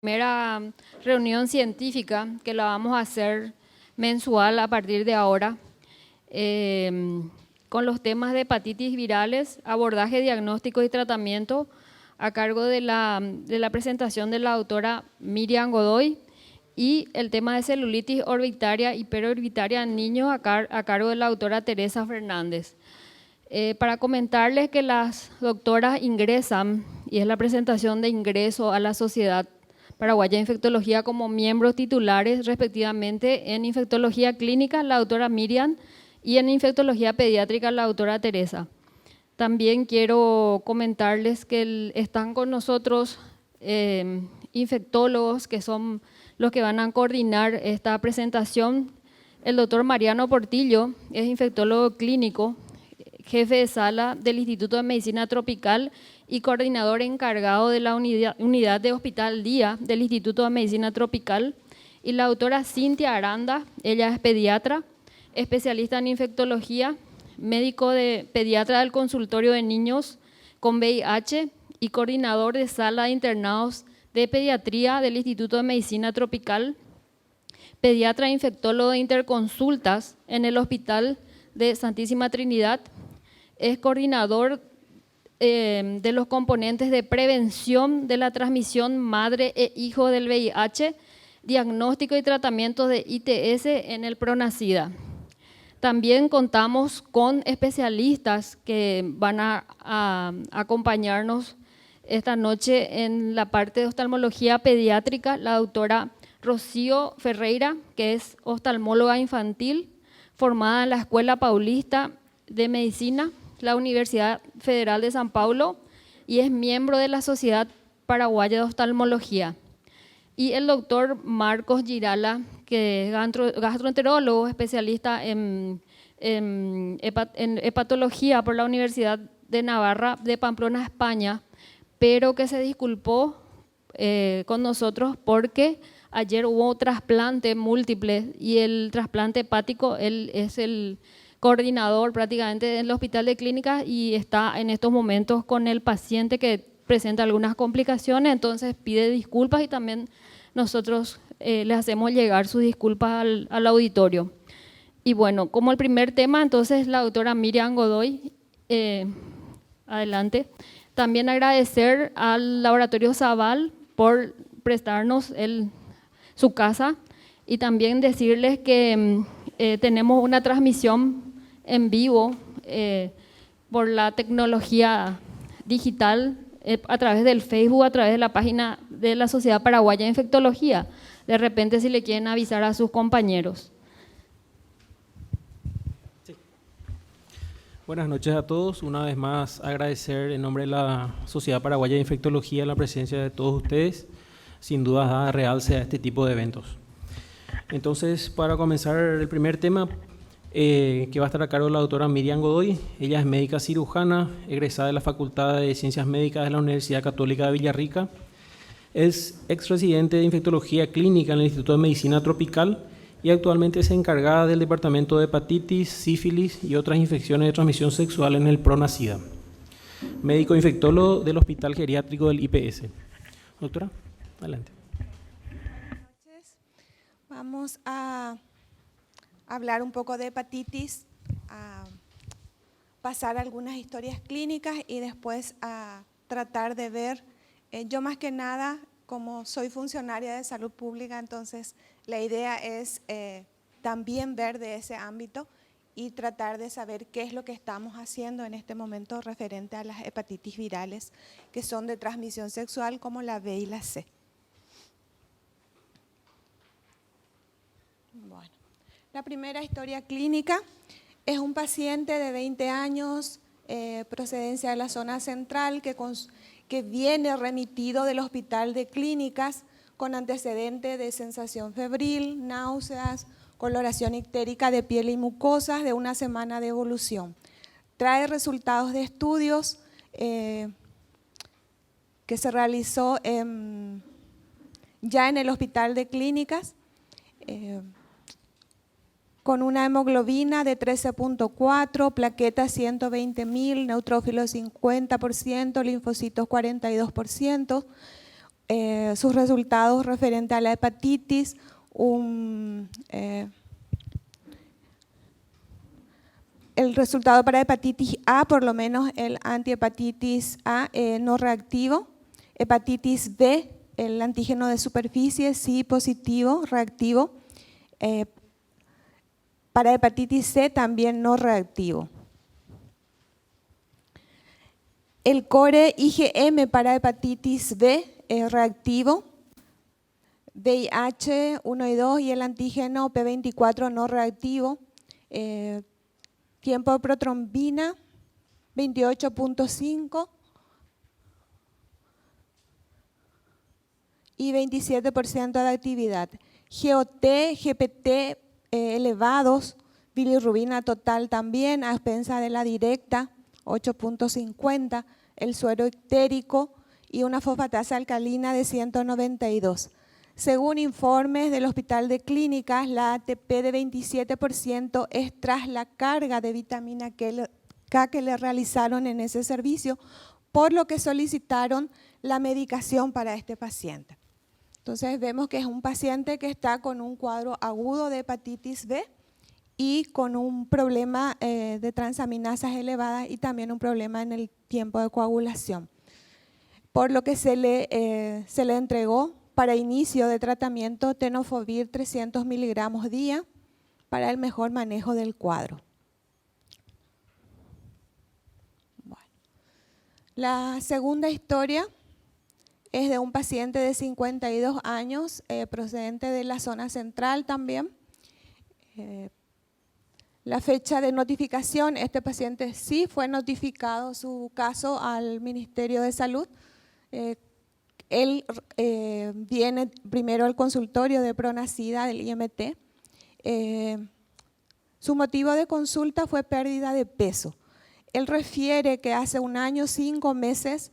primera reunión científica que la vamos a hacer mensual a partir de ahora, con los temas de hepatitis virales, abordaje, diagnóstico y tratamiento, a cargo de la presentación de la doctora Miriam Godoy, y el tema de celulitis orbitaria y perorbitaria en niños a cargo de la doctora Teresa Fernández. Para comentarles que las doctoras ingresan, y es la presentación de ingreso a la Sociedad Paraguaya de Infectología como miembros titulares respectivamente en infectología clínica la doctora Miriam y en infectología pediátrica la doctora Teresa. También quiero comentarles que están con nosotros infectólogos que son los que van a coordinar esta presentación. El doctor Mariano Portillo es infectólogo clínico, jefe de sala del Instituto de Medicina Tropical y coordinador encargado de la unidad de Hospital Día del Instituto de Medicina Tropical. Y la doctora Cintia Aranda, ella es pediatra, especialista en infectología, médico pediatra del consultorio de niños con VIH y coordinador de sala de internados de pediatría del Instituto de Medicina Tropical, pediatra e infectólogo de interconsultas en el Hospital de Santísima Trinidad, es coordinador de los componentes de prevención de la transmisión madre e hijo del VIH, diagnóstico y tratamiento de ITS en el PRONACIDA. También contamos con especialistas que van a acompañarnos esta noche en la parte de oftalmología pediátrica, la doctora Rocío Ferreira, que es oftalmóloga infantil, formada en la Escuela Paulista de Medicina, la Universidad Federal de San Paulo, y es miembro de la Sociedad Paraguaya de Oftalmología. Y el doctor Marcos Girala, que es gastroenterólogo, especialista en hepatología por la Universidad de Navarra de Pamplona, España, pero que se disculpó con nosotros porque ayer hubo trasplante múltiple y el trasplante hepático, él es el coordinador prácticamente en el Hospital de Clínicas y está en estos momentos con el paciente que presenta algunas complicaciones, entonces pide disculpas y también nosotros le hacemos llegar sus disculpas al auditorio. Y bueno, como el primer tema, entonces la doctora Miriam Godoy, adelante. También agradecer al Laboratorio Zaval por prestarnos su casa y también decirles que tenemos una transmisión en vivo por la tecnología digital a través del Facebook, a través de la página de la Sociedad Paraguaya de Infectología. De repente si le quieren avisar a sus compañeros. Sí. Buenas noches a todos. Una vez más agradecer en nombre de la Sociedad Paraguaya de Infectología la presencia de todos ustedes. Sin duda da realce a este tipo de eventos. Entonces, para comenzar el primer tema, que va a estar a cargo de la doctora Miriam Godoy. Ella es médica cirujana, egresada de la Facultad de Ciencias Médicas de la Universidad Católica de Villarrica. Es exresidente de infectología clínica en el Instituto de Medicina Tropical y actualmente es encargada del departamento de hepatitis, sífilis y otras infecciones de transmisión sexual en el PRONACIDA. Médico infectólogo del Hospital Geriátrico del IPS. Doctora, adelante. Buenas noches. Vamos a hablar un poco de hepatitis, a pasar algunas historias clínicas y después a tratar de ver, yo más que nada, como soy funcionaria de salud pública, entonces la idea es también ver de ese ámbito y tratar de saber qué es lo que estamos haciendo en este momento referente a las hepatitis virales que son de transmisión sexual como la B y la C. Bueno. La primera historia clínica es un paciente de 20 años, procedencia de la zona central, que viene remitido del Hospital de Clínicas con antecedente de sensación febril, náuseas, coloración ictérica de piel y mucosas de una semana de evolución. Trae resultados de estudios que se realizó ya en el Hospital de Clínicas, con una hemoglobina de 13.4, plaquetas 120.000, neutrófilos 50%, linfocitos 42%, sus resultados referentes a la hepatitis, el resultado para hepatitis A, por lo menos el antihepatitis A no reactivo, hepatitis B, el antígeno de superficie sí positivo, reactivo, para hepatitis C también no reactivo. El core IgM para hepatitis B es reactivo, VIH 1 y 2 y el antígeno P24 no reactivo. Tiempo de protrombina 28.5 y 27% de actividad. GOT, GPT elevados, bilirrubina total también, a expensa de la directa, 8.50, el suero ictérico y una fosfatasa alcalina de 192. Según informes del Hospital de Clínicas, la ATP de 27% es tras la carga de vitamina K que le realizaron en ese servicio, por lo que solicitaron la medicación para este paciente. Entonces vemos que es un paciente que está con un cuadro agudo de hepatitis B y con un problema de transaminasas elevadas y también un problema en el tiempo de coagulación. Por lo que se le entregó para inicio de tratamiento tenofovir 300 miligramos día para el mejor manejo del cuadro. Bueno. La segunda historia es de un paciente de 52 años, procedente de la zona central también. La fecha de notificación, este paciente sí fue notificado su caso al Ministerio de Salud. Él viene primero al consultorio de Pronacida del IMT. Su motivo de consulta fue pérdida de peso. Él refiere que hace 1 año, 5 meses,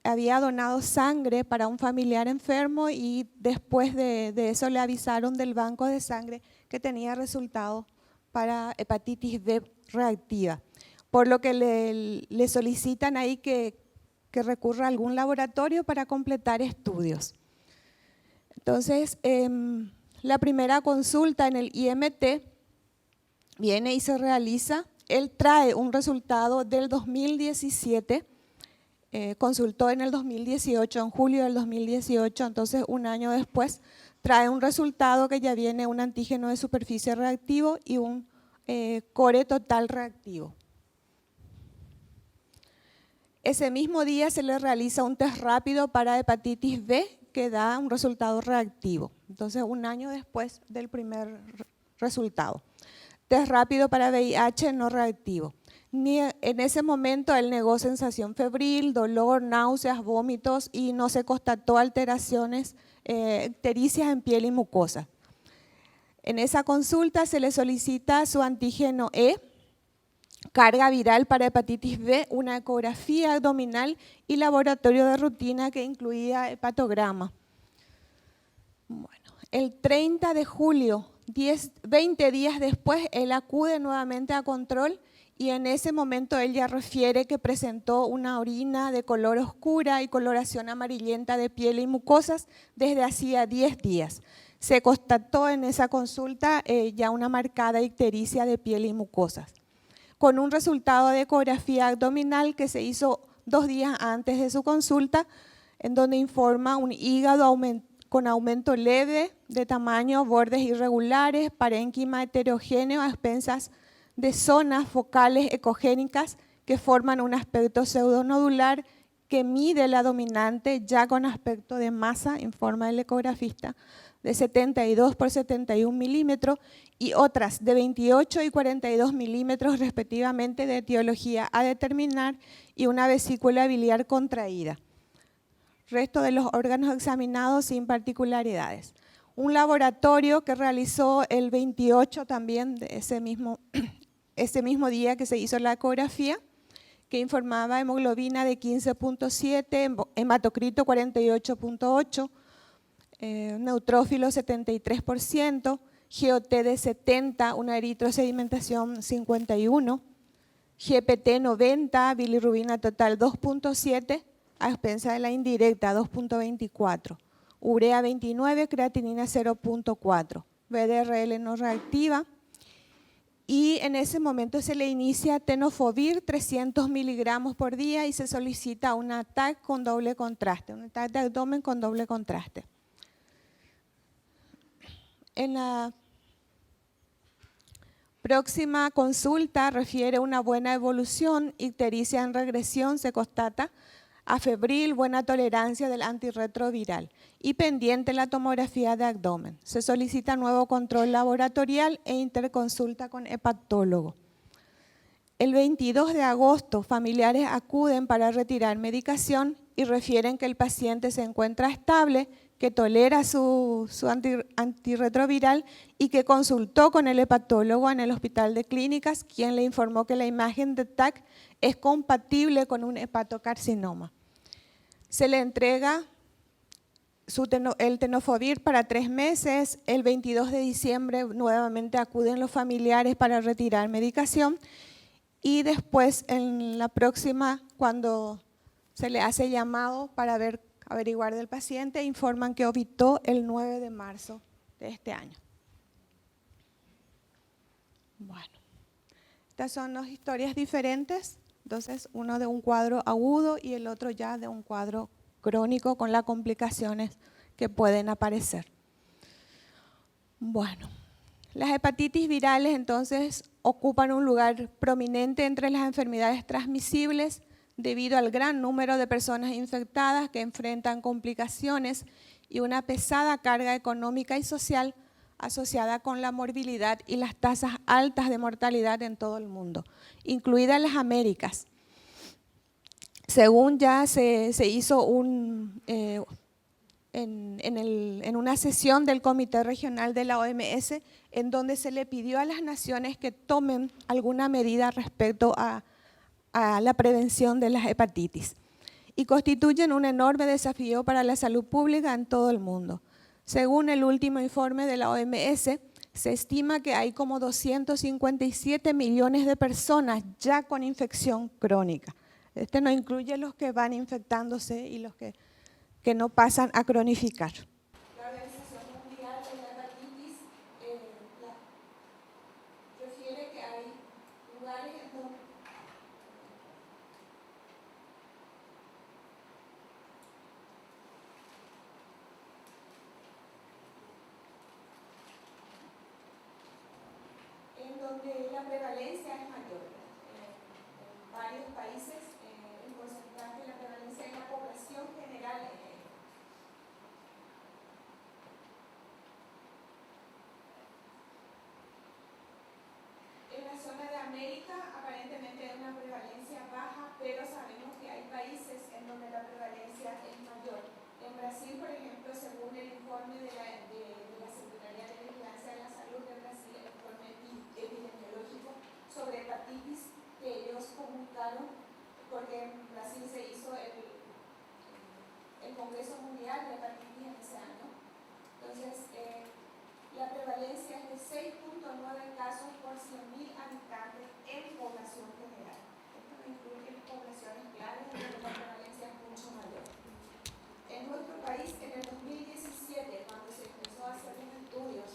había donado sangre para un familiar enfermo y después de eso le avisaron del banco de sangre que tenía resultado para hepatitis B reactiva. Por lo que le solicitan ahí que recurra a algún laboratorio para completar estudios. Entonces, la primera consulta en el IMT viene y se realiza. Él trae un resultado del 2017, consultó en el 2018, en julio del 2018, entonces 1 año después trae un resultado que ya viene un antígeno de superficie reactivo y un core total reactivo. Ese mismo día se le realiza un test rápido para hepatitis B que da un resultado reactivo. Entonces, 1 año después del primer resultado. Test rápido para VIH no reactivo. En ese momento él negó sensación febril, dolor, náuseas, vómitos y no se constató alteraciones ictericias en piel y mucosa. En esa consulta se le solicita su antígeno E, carga viral para hepatitis B, una ecografía abdominal y laboratorio de rutina que incluía hepatograma. Bueno, el 30 de julio, 20 días después, él acude nuevamente a control y en ese momento él ya refiere que presentó una orina de color oscura y coloración amarillenta de piel y mucosas desde hacía 10 días. Se constató en esa consulta ya una marcada ictericia de piel y mucosas, con un resultado de ecografía abdominal que se hizo 2 días antes de su consulta, en donde informa un hígado con aumento leve de tamaño, bordes irregulares, parénquima heterogéneo a expensas de zonas focales ecogénicas que forman un aspecto pseudonodular que mide la dominante ya con aspecto de masa, informa el ecografista, de 72 por 71 milímetros y otras de 28 y 42 milímetros respectivamente de etiología a determinar y una vesícula biliar contraída. Resto de los órganos examinados sin particularidades. Un laboratorio que realizó el 28 también de ese mismo día que se hizo la ecografía, que informaba hemoglobina de 15.7, hematocrito 48.8, neutrófilo 73%, GOT de 70, una eritrosedimentación 51, GPT 90, bilirrubina total 2.7, a expensas de la indirecta, 2.24. Urea 29, creatinina 0.4. VDRL no reactiva. Y en ese momento se le inicia tenofovir 300 miligramos por día y se solicita un TAC con doble contraste, un TAC de abdomen con doble contraste. En la próxima consulta refiere una buena evolución, ictericia en regresión, se constata afebril, buena tolerancia del antirretroviral y pendiente la tomografía de abdomen. Se solicita nuevo control laboratorial e interconsulta con hepatólogo. El 22 de agosto, familiares acuden para retirar medicación y refieren que el paciente se encuentra estable, que tolera su antirretroviral y que consultó con el hepatólogo en el Hospital de Clínicas, quien le informó que la imagen de TAC es compatible con un hepatocarcinoma. Se le entrega el tenofovir para 3 meses. El 22 de diciembre nuevamente acuden los familiares para retirar medicación y después en la próxima, cuando se le hace llamado para averiguar del paciente, informan que obitó el 9 de marzo de este año. Bueno, estas son 2 historias diferentes. Entonces, uno de un cuadro agudo y el otro ya de un cuadro crónico con las complicaciones que pueden aparecer. Bueno, las hepatitis virales entonces ocupan un lugar prominente entre las enfermedades transmisibles debido al gran número de personas infectadas que enfrentan complicaciones y una pesada carga económica y social asociada con la morbilidad y las tasas altas de mortalidad en todo el mundo, incluidas las Américas. Según ya se hizo en una sesión del Comité Regional de la OMS, en donde se le pidió a las naciones que tomen alguna medida respecto a la prevención de las hepatitis y constituyen un enorme desafío para la salud pública en todo el mundo. Según el último informe de la OMS, se estima que hay como 257 millones de personas ya con infección crónica. Este no incluye los que van infectándose y los que no pasan a cronificar. La Organización Mundial de la Hepatitis refiere que hay lugares en donde la prevalencia es mayor. En varios países el porcentaje de la prevalencia en la población general en la zona de América aparentemente hay una prevalencia baja, pero sabemos que hay países en donde la prevalencia es mayor. En Brasil, por ejemplo, según el informe de la Secretaría de Vigilancia de la Salud de Brasil, el informe epidemiológico sobre hepatitis que ellos comunicaron, porque en Brasil se hizo el Congreso Mundial de Hepatitis en ese año. Entonces, la prevalencia es de 6.9 casos por 100.000 habitantes en población general. Esto no incluye poblaciones claves, donde la prevalencia es mucho mayor. En nuestro país, en el 2017, cuando se empezó a hacer los estudios,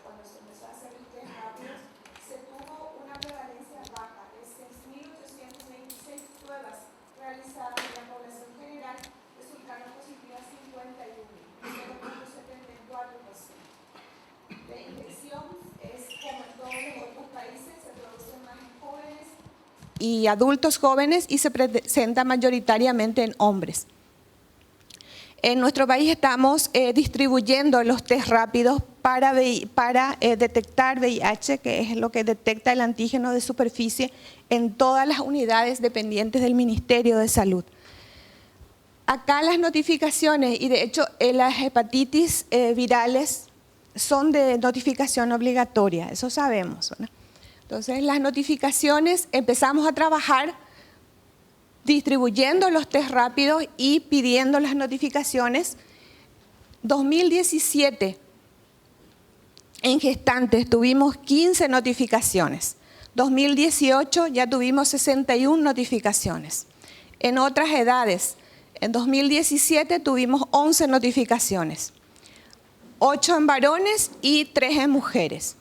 cuando se empezó a hacer los test rápidos, se tuvo una prevalencia baja de 6.826 pruebas realizadas en la población general, resultaron positivas 51, 0.74%. La infección es, como en todos los otros países, se produce más en jóvenes y adultos jóvenes y se presenta mayoritariamente en hombres. En nuestro país estamos distribuyendo los test rápidos para detectar VIH, que es lo que detecta el antígeno de superficie en todas las unidades dependientes del Ministerio de Salud. Acá las notificaciones, y de hecho las hepatitis virales son de notificación obligatoria, eso sabemos, ¿no? Entonces las notificaciones, empezamos a trabajar distribuyendo los test rápidos y pidiendo las notificaciones. 2017, en gestantes tuvimos 15 notificaciones. 2018 ya tuvimos 61 notificaciones. En otras edades, En 2017 tuvimos 11 notificaciones, 8 en varones y 3 en mujeres.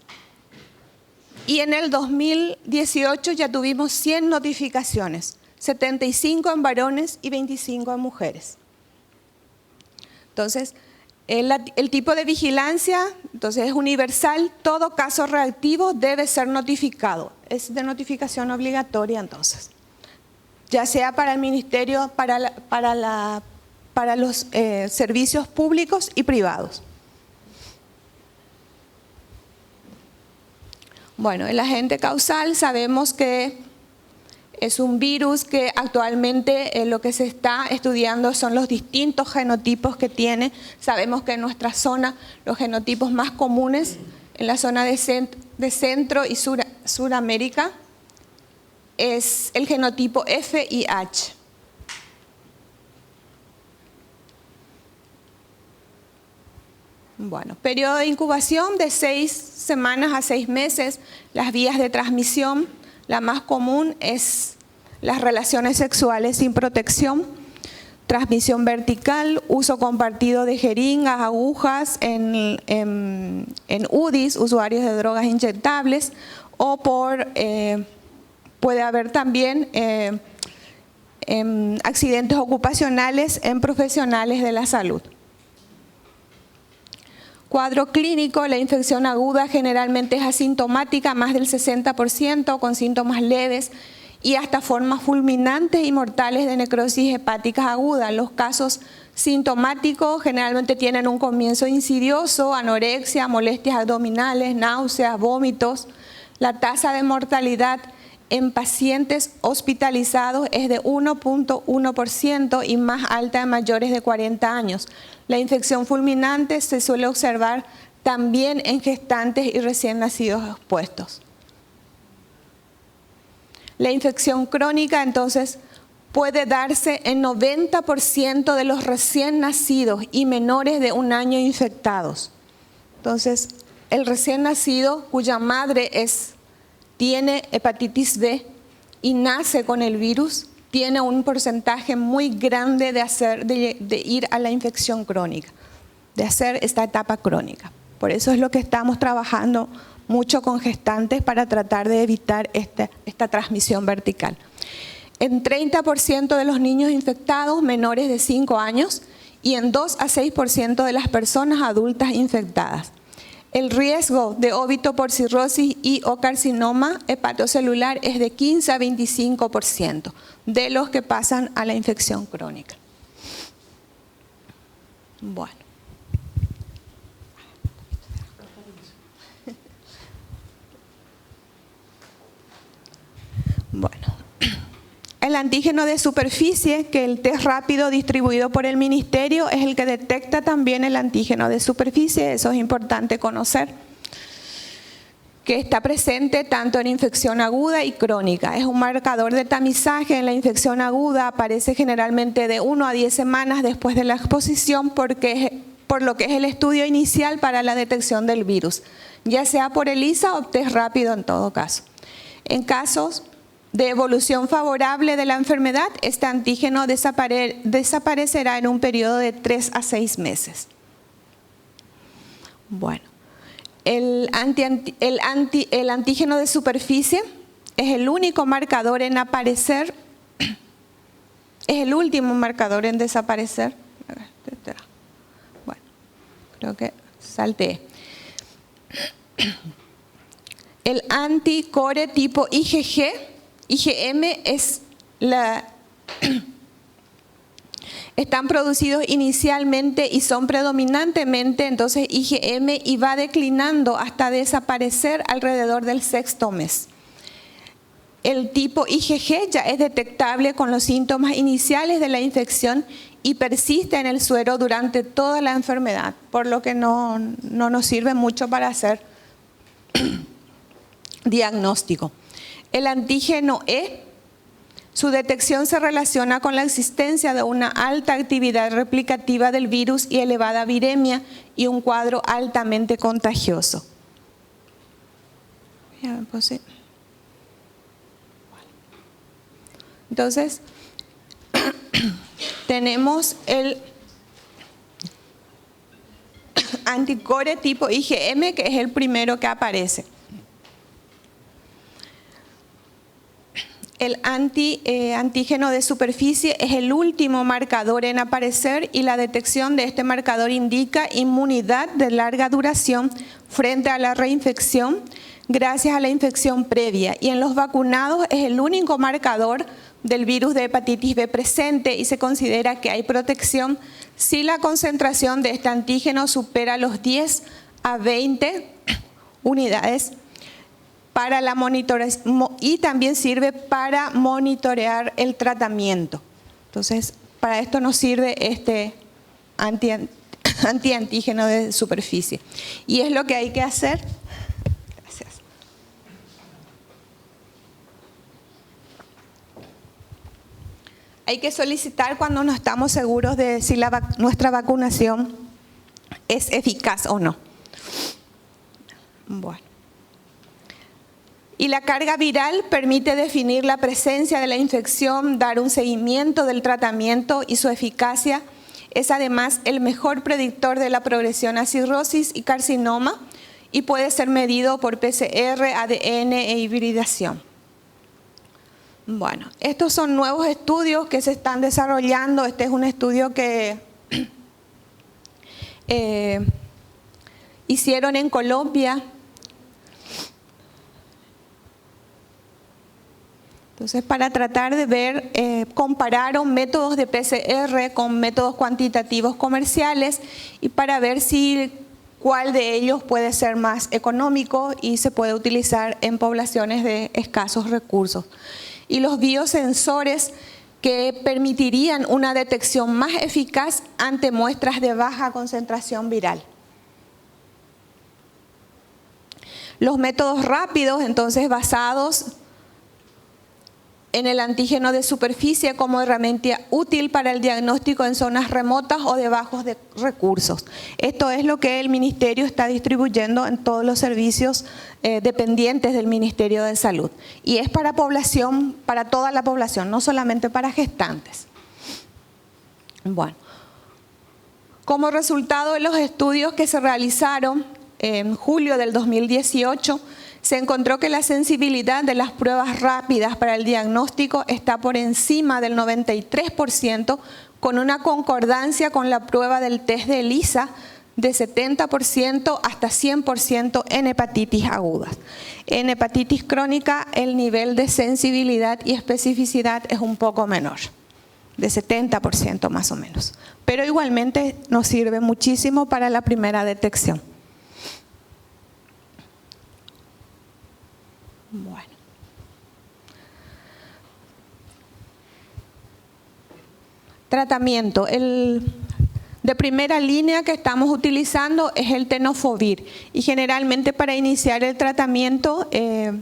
Y en el 2018 ya tuvimos 100 notificaciones, 75 en varones y 25 en mujeres. Entonces, el tipo de vigilancia entonces, es universal, todo caso reactivo debe ser notificado, es de notificación obligatoria entonces. Ya sea para el ministerio, para los servicios públicos y privados. Bueno, el agente causal sabemos que es un virus que actualmente lo que se está estudiando son los distintos genotipos que tiene. Sabemos que en nuestra zona los genotipos más comunes en la zona de Centro y Suramérica es el genotipo FIH. Bueno, periodo de incubación de 6 semanas a 6 meses. Las vías de transmisión, la más común es las relaciones sexuales sin protección, transmisión vertical, uso compartido de jeringas, agujas en UDIs, usuarios de drogas inyectables, o puede haber también accidentes ocupacionales en profesionales de la salud. Cuadro clínico, la infección aguda generalmente es asintomática, más del 60%, con síntomas leves y hasta formas fulminantes y mortales de necrosis hepáticas aguda. Los casos sintomáticos generalmente tienen un comienzo insidioso, anorexia, molestias abdominales, náuseas, vómitos. La tasa de mortalidad en pacientes hospitalizados es de 1.1% y más alta en mayores de 40 años. La infección fulminante se suele observar también en gestantes y recién nacidos expuestos. La infección crónica, entonces, puede darse en 90% de los recién nacidos y menores de 1 año infectados. Entonces, el recién nacido cuya madre tiene hepatitis B y nace con el virus, tiene un porcentaje muy grande de ir a la infección crónica, de hacer esta etapa crónica. Por eso es lo que estamos trabajando mucho con gestantes para tratar de evitar esta transmisión vertical. En 30% de los niños infectados menores de 5 años y en 2 a 6% de las personas adultas infectadas. El riesgo de óbito por cirrosis y o carcinoma hepatocelular es de 15 a 25% de los que pasan a la infección crónica. Bueno. Bueno, el antígeno de superficie, que el test rápido distribuido por el ministerio es el que detecta también el antígeno de superficie, eso es importante conocer, que está presente tanto en infección aguda y crónica. Es un marcador de tamizaje. En la infección aguda aparece generalmente de 1 a 10 semanas después de la exposición por lo que es el estudio inicial para la detección del virus, ya sea por ELISA o test rápido en todo caso. En casos de evolución favorable de la enfermedad, este antígeno desaparecerá en un periodo de 3 a 6 meses. Bueno, el antígeno de superficie es el único marcador en aparecer, es el último marcador en desaparecer. Bueno, creo que salté. El anticore tipo IgM están producidos inicialmente y son predominantemente entonces IgM y va declinando hasta desaparecer alrededor del 6º mes. El tipo IgG ya es detectable con los síntomas iniciales de la infección y persiste en el suero durante toda la enfermedad, por lo que no nos sirve mucho para hacer diagnóstico. El antígeno E, su detección se relaciona con la existencia de una alta actividad replicativa del virus y elevada viremia y un cuadro altamente contagioso. Entonces, tenemos el anticore tipo IgM, que es el primero que aparece. El antígeno de superficie es el último marcador en aparecer y la detección de este marcador indica inmunidad de larga duración frente a la reinfección gracias a la infección previa. Y en los vacunados es el único marcador del virus de hepatitis B presente y se considera que hay protección si la concentración de este antígeno supera los 10 a 20 unidades para la monitoración, y también sirve para monitorear el tratamiento. Entonces, para esto nos sirve este antiantígeno de superficie. Y es lo que hay que hacer. Gracias. Hay que solicitar cuando no estamos seguros de si nuestra vacunación es eficaz o no. Bueno. Y la carga viral permite definir la presencia de la infección, dar un seguimiento del tratamiento y su eficacia es además el mejor predictor de la progresión a cirrosis y carcinoma y puede ser medido por PCR, ADN e hibridación. Bueno, estos son nuevos estudios que se están desarrollando. Este es un estudio que hicieron en Colombia. Entonces, para tratar de ver, compararon métodos de PCR con métodos cuantitativos comerciales y para ver cuál de ellos puede ser más económico y se puede utilizar en poblaciones de escasos recursos. Y los biosensores que permitirían una detección más eficaz ante muestras de baja concentración viral. Los métodos rápidos, entonces, basados en el antígeno de superficie como herramienta útil para el diagnóstico en zonas remotas o de bajos recursos. Esto es lo que el Ministerio está distribuyendo en todos los servicios dependientes del Ministerio de Salud. Y es para población, para toda la población, no solamente para gestantes. Bueno, como resultado de los estudios que se realizaron en julio del 2018, se encontró que la sensibilidad de las pruebas rápidas para el diagnóstico está por encima del 93%, con una concordancia con la prueba del test de ELISA de 70% hasta 100% en hepatitis agudas. En hepatitis crónica el nivel de sensibilidad y especificidad es un poco menor, de 70% más o menos. Pero igualmente nos sirve muchísimo para la primera detección. Bueno. Tratamiento. El de primera línea que estamos utilizando es el tenofovir y generalmente para iniciar el tratamiento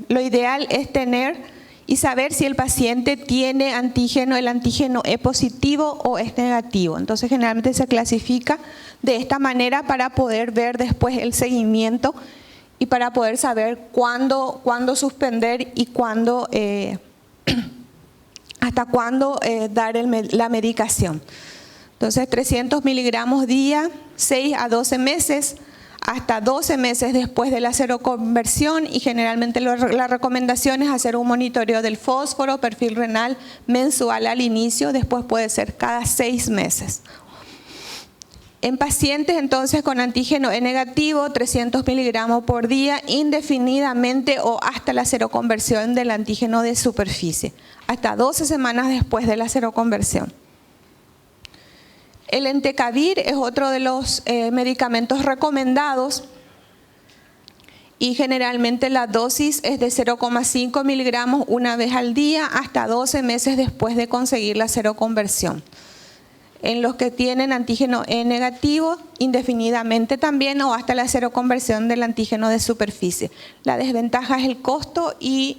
lo ideal es tener y saber si el paciente tiene antígeno, el antígeno es positivo o es negativo. Entonces generalmente se clasifica de esta manera para poder ver después el seguimiento y para poder saber cuándo suspender y hasta cuándo dar la medicación. Entonces 300 miligramos día, 6 a 12 meses, hasta 12 meses después de la seroconversión y generalmente la recomendación es hacer un monitoreo del fósforo, perfil renal mensual al inicio, después puede ser cada 6 meses. En pacientes entonces con antígeno E negativo, 300 miligramos por día indefinidamente o hasta la seroconversión del antígeno de superficie, hasta 12 semanas después de la seroconversión. El entecavir es otro de los medicamentos recomendados y generalmente la dosis es de 0,5 miligramos una vez al día hasta 12 meses después de conseguir la seroconversión. En los que tienen antígeno E negativo, indefinidamente también o hasta la seroconversión del antígeno de superficie. La desventaja es el costo y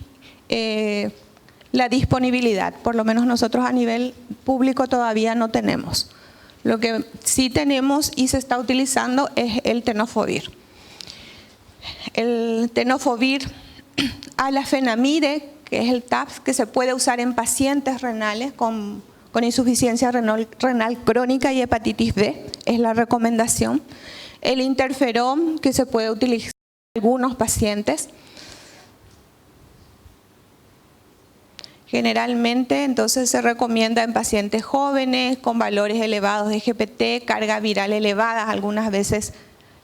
la disponibilidad. Por lo menos nosotros a nivel público todavía no tenemos. Lo que sí tenemos y se está utilizando es el tenofovir. El tenofovir alafenamide, que es el TAPS, que se puede usar en pacientes renales con con insuficiencia renal crónica y hepatitis B, es la recomendación. El interferón, que se puede utilizar en algunos pacientes. Generalmente, entonces, se recomienda en pacientes jóvenes con valores elevados de GPT, carga viral elevadas, algunas veces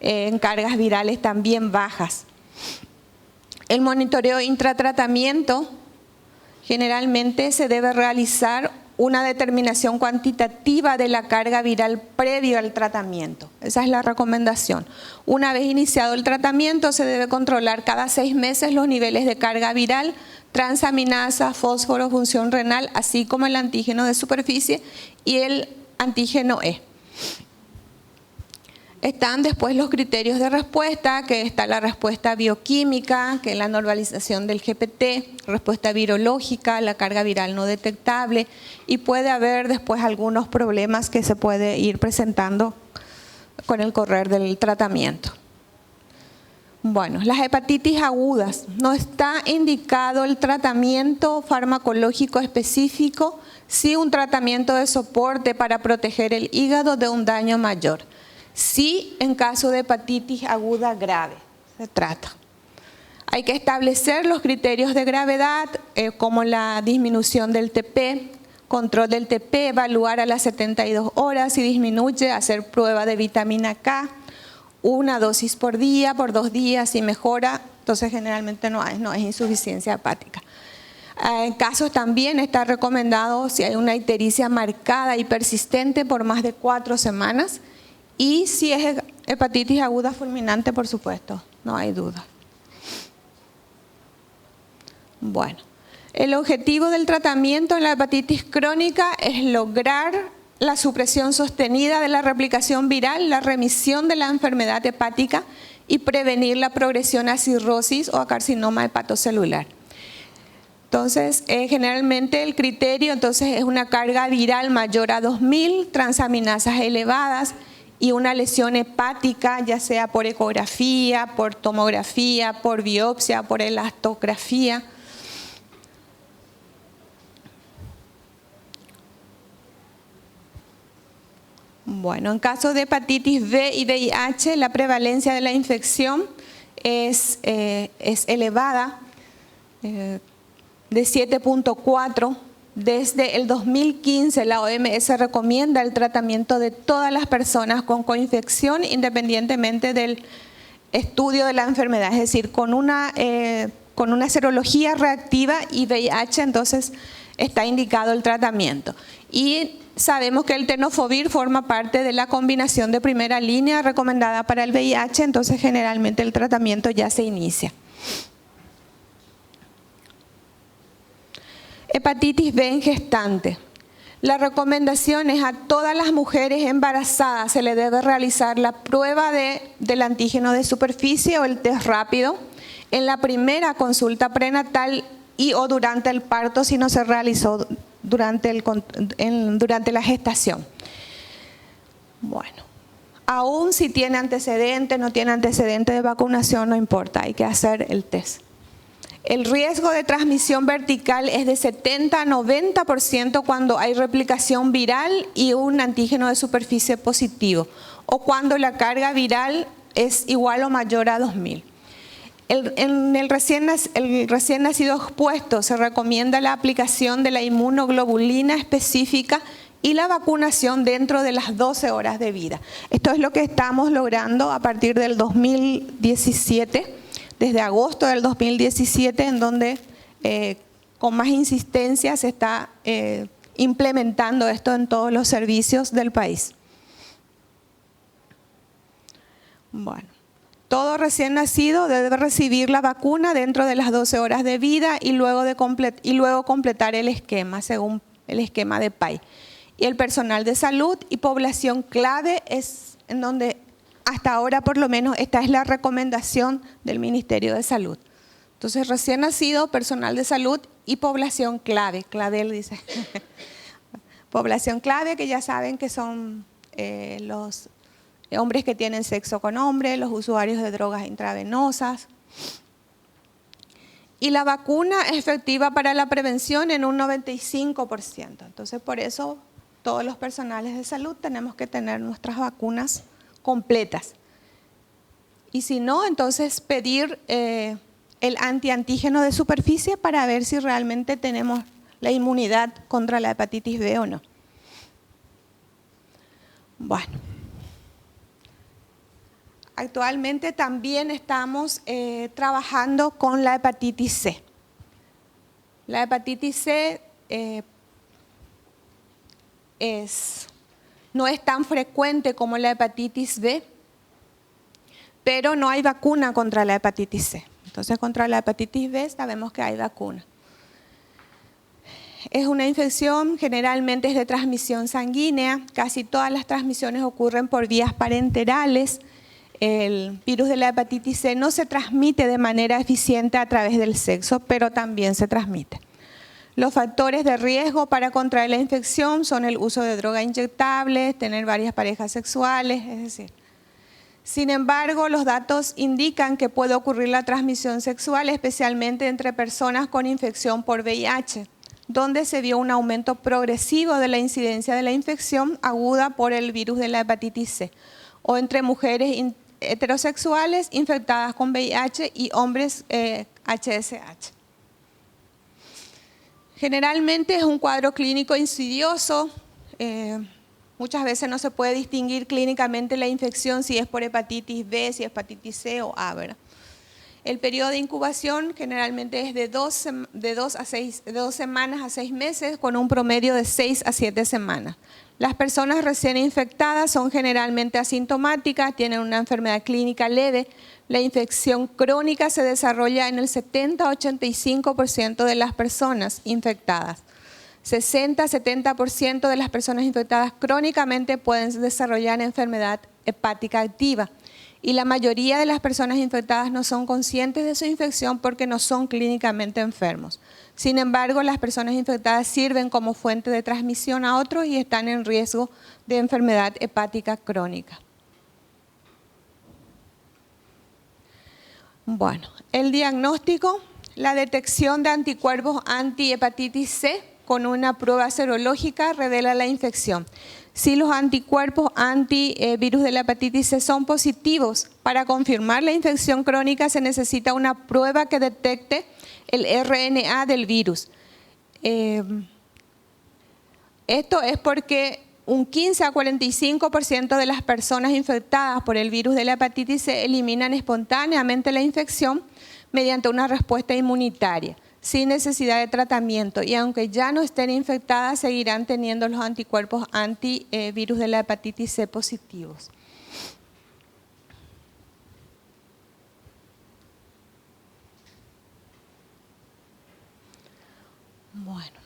en cargas virales también bajas. El monitoreo intratratamiento, generalmente se debe realizar una determinación cuantitativa de la carga viral previo al tratamiento. Esa es la recomendación. Una vez iniciado el tratamiento, se debe controlar cada 6 meses los niveles de carga viral, transaminasa, fósforo, función renal, así como el antígeno de superficie y el antígeno E. Están después los criterios de respuesta, que está la respuesta bioquímica, que es la normalización del GPT, respuesta virológica, la carga viral no detectable, y puede haber después algunos problemas que se puede ir presentando con el correr del tratamiento. Bueno, las hepatitis agudas. No está indicado el tratamiento farmacológico específico, sí un tratamiento de soporte para proteger el hígado de un daño mayor. Sí, en caso de hepatitis aguda grave se trata. Hay que establecer los criterios de gravedad, como la disminución del TP, control del TP, evaluar a las 72 horas, si disminuye, hacer prueba de vitamina K, una dosis por día, por 2 días, si mejora, entonces generalmente no es insuficiencia hepática. En casos también está recomendado si hay una ictericia marcada y persistente por más de 4 semanas, y si es hepatitis aguda fulminante, por supuesto, no hay duda. Bueno, el objetivo del tratamiento en la hepatitis crónica es lograr la supresión sostenida de la replicación viral, la remisión de la enfermedad hepática y prevenir la progresión a cirrosis o a carcinoma hepatocelular. Entonces, generalmente el criterio entonces es una carga viral mayor a 2000, transaminasas elevadas, y una lesión hepática, ya sea por ecografía, por tomografía, por biopsia, por elastografía. Bueno, en caso de hepatitis B y VIH, la prevalencia de la infección es elevada, de 7.4. Desde el 2015 la OMS recomienda el tratamiento de todas las personas con coinfección independientemente del estudio de la enfermedad, es decir, con una serología reactiva y VIH, entonces está indicado el tratamiento. Y sabemos que el tenofovir forma parte de la combinación de primera línea recomendada para el VIH, entonces generalmente el tratamiento ya se inicia. Hepatitis B en gestante. La recomendación es a todas las mujeres embarazadas se le debe realizar la prueba del antígeno de superficie o el test rápido en la primera consulta prenatal y o durante el parto si no se realizó durante la gestación. Bueno, aún si tiene antecedente, no tiene antecedente de vacunación, no importa, hay que hacer el test. El riesgo de transmisión vertical es de 70 a 90% cuando hay replicación viral y un antígeno de superficie positivo, o cuando la carga viral es igual o mayor a 2000. El recién nacido expuesto se recomienda la aplicación de la inmunoglobulina específica y la vacunación dentro de las 12 horas de vida. Esto es lo que estamos logrando a partir del 2017, desde agosto del 2017, en donde con más insistencia se está implementando esto en todos los servicios del país. Bueno, todo recién nacido debe recibir la vacuna dentro de las 12 horas de vida y luego completar el esquema según el esquema de PAI. Y el personal de salud y población clave es en donde hasta ahora por lo menos esta es la recomendación del Ministerio de Salud. Entonces recién nacido, personal de salud y población clave, clave dice. Población clave que ya saben que son los hombres que tienen sexo con hombres, los usuarios de drogas intravenosas. y la vacuna es efectiva para la prevención en un 95%. Entonces, por eso todos los personales de salud tenemos que tener nuestras vacunas completas. Y si no, entonces pedir el antiantígeno de superficie para ver si realmente tenemos la inmunidad contra la hepatitis B o no. Bueno, actualmente también estamos trabajando con la hepatitis C. La hepatitis C no es tan frecuente como la hepatitis B, pero no hay vacuna contra la hepatitis C. Entonces, contra la hepatitis B sabemos que hay vacuna. Es una infección, generalmente es de transmisión sanguínea, casi todas las transmisiones ocurren por vías parenterales. El virus de la hepatitis C no se transmite de manera eficiente a través del sexo, pero también se transmite. Los factores de riesgo para contraer la infección son el uso de drogas inyectables, tener varias parejas sexuales, es decir. Sin embargo, los datos indican que puede ocurrir la transmisión sexual, especialmente entre personas con infección por VIH, donde se vio un aumento progresivo de la incidencia de la infección aguda por el virus de la hepatitis C, o entre mujeres heterosexuales infectadas con VIH y hombres HSH. Generalmente es un cuadro clínico insidioso, muchas veces no se puede distinguir clínicamente la infección si es por hepatitis B, si es hepatitis C o A, ¿verdad? El periodo de incubación generalmente es de 2 semanas a 6 meses, con un promedio de 6 a 7 semanas. Las personas recién infectadas son generalmente asintomáticas, tienen una enfermedad clínica leve. La infección crónica se desarrolla en el 70-85% de las personas infectadas. 60-70% de las personas infectadas crónicamente pueden desarrollar enfermedad hepática activa. Y la mayoría de las personas infectadas no son conscientes de su infección porque no son clínicamente enfermos. Sin embargo, las personas infectadas sirven como fuente de transmisión a otros y están en riesgo de enfermedad hepática crónica. Bueno, el diagnóstico, la detección de anticuerpos anti-hepatitis C con una prueba serológica revela la infección. Si los anticuerpos antivirus de la hepatitis C son positivos, para confirmar la infección crónica se necesita una prueba que detecte el RNA del virus. Esto es porque un 15 a 45% de las personas infectadas por el virus de la hepatitis C eliminan espontáneamente la infección mediante una respuesta inmunitaria, sin necesidad de tratamiento, y aunque ya no estén infectadas, seguirán teniendo los anticuerpos antivirus de la hepatitis C positivos. Bueno,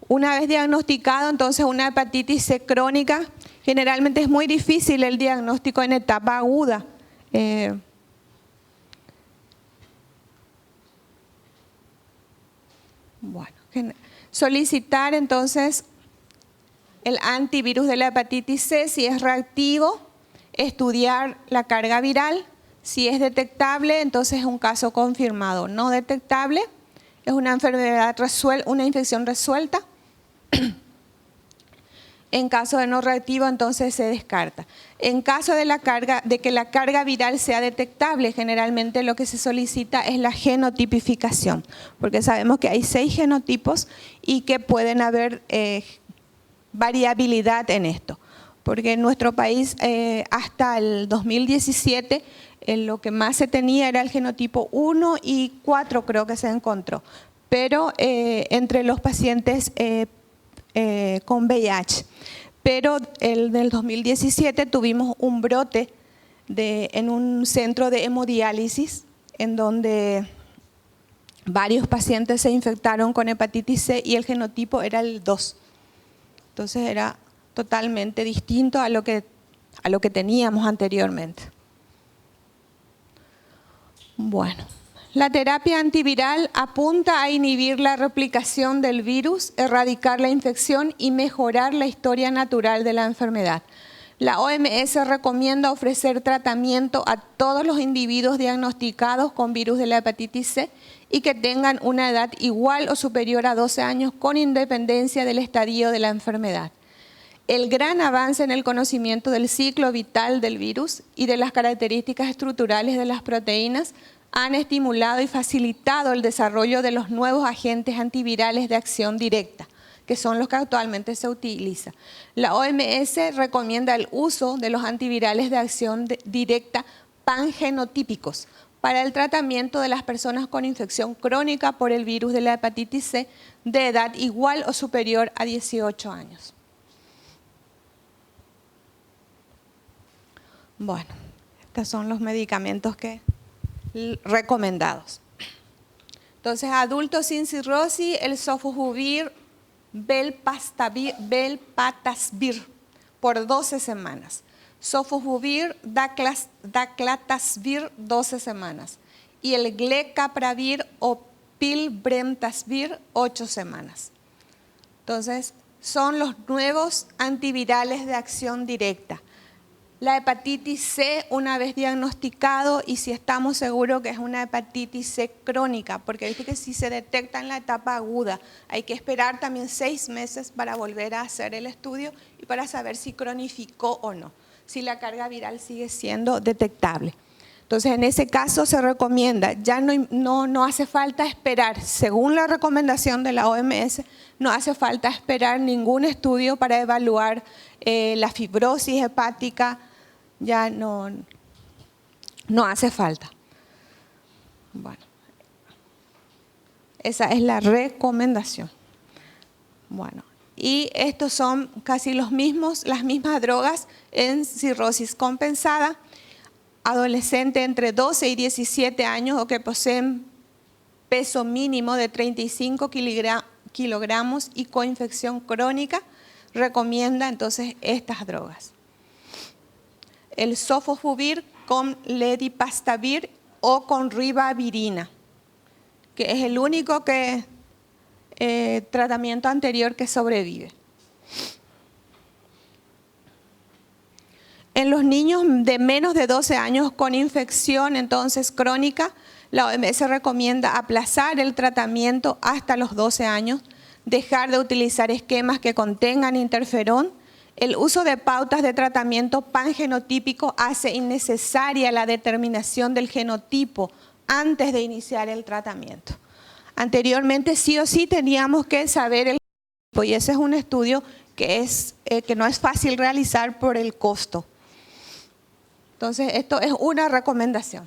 una vez diagnosticado entonces una hepatitis C crónica, generalmente es muy difícil el diagnóstico en etapa aguda. Bueno, solicitar entonces el antivirus de la hepatitis C si es reactivo, estudiar la carga viral, si es detectable, entonces es un caso confirmado. No detectable, es una enfermedad resuelta, una infección resuelta. En caso de no reactivo, entonces se descarta. En caso de que la carga viral sea detectable, generalmente lo que se solicita es la genotipificación, porque sabemos que hay 6 genotipos y que pueden haber variabilidad en esto. Porque en nuestro país, hasta el 2017, lo que más se tenía era el genotipo 1 y 4, creo que se encontró. Pero entre los pacientes con VIH. Pero en el 2017 tuvimos un brote en un centro de hemodiálisis en donde varios pacientes se infectaron con hepatitis C y el genotipo era el 2. Entonces era totalmente distinto a lo que teníamos anteriormente. Bueno. La terapia antiviral apunta a inhibir la replicación del virus, erradicar la infección y mejorar la historia natural de la enfermedad. La OMS recomienda ofrecer tratamiento a todos los individuos diagnosticados con virus de la hepatitis C y que tengan una edad igual o superior a 12 años con independencia del estadio de la enfermedad. El gran avance en el conocimiento del ciclo vital del virus y de las características estructurales de las proteínas han estimulado y facilitado el desarrollo de los nuevos agentes antivirales de acción directa, que son los que actualmente se utilizan. La OMS recomienda el uso de los antivirales de acción directa pangenotípicos para el tratamiento de las personas con infección crónica por el virus de la hepatitis C de edad igual o superior a 18 años. Bueno, estos son los medicamentos recomendados. Entonces, adultos sin cirrosis, el sofosbuvir, velpatasvir por 12 semanas. Sofosbuvir, daclatasvir 12 semanas. Y el glecapravir o pilbremtasvir 8 semanas. Entonces, son los nuevos antivirales de acción directa. La hepatitis C, una vez diagnosticado, y si estamos seguros que es una hepatitis C crónica, porque viste que si se detecta en la etapa aguda, hay que esperar también 6 meses para volver a hacer el estudio y para saber si cronificó o no, si la carga viral sigue siendo detectable. Entonces, en ese caso se recomienda, ya no hace falta esperar, según la recomendación de la OMS, no hace falta esperar ningún estudio para evaluar la fibrosis hepática, ya no hace falta. Bueno, esa es la recomendación. Bueno, y estos son casi las mismas drogas en cirrosis compensada, adolescente entre 12 y 17 años o que poseen peso mínimo de 35 kilogramos y coinfección crónica, recomienda entonces estas drogas. El sofosbuvir con levetiracetam o con ribavirina, que es el único tratamiento anterior que sobrevive. En los niños de menos de 12 años con infección entonces crónica, la OMS recomienda aplazar el tratamiento hasta los 12 años, dejar de utilizar esquemas que contengan interferón. El uso de pautas de tratamiento pangenotípico hace innecesaria la determinación del genotipo antes de iniciar el tratamiento. Anteriormente sí o sí teníamos que saber el genotipo y ese es un estudio que no es fácil realizar por el costo. Entonces, esto es una recomendación.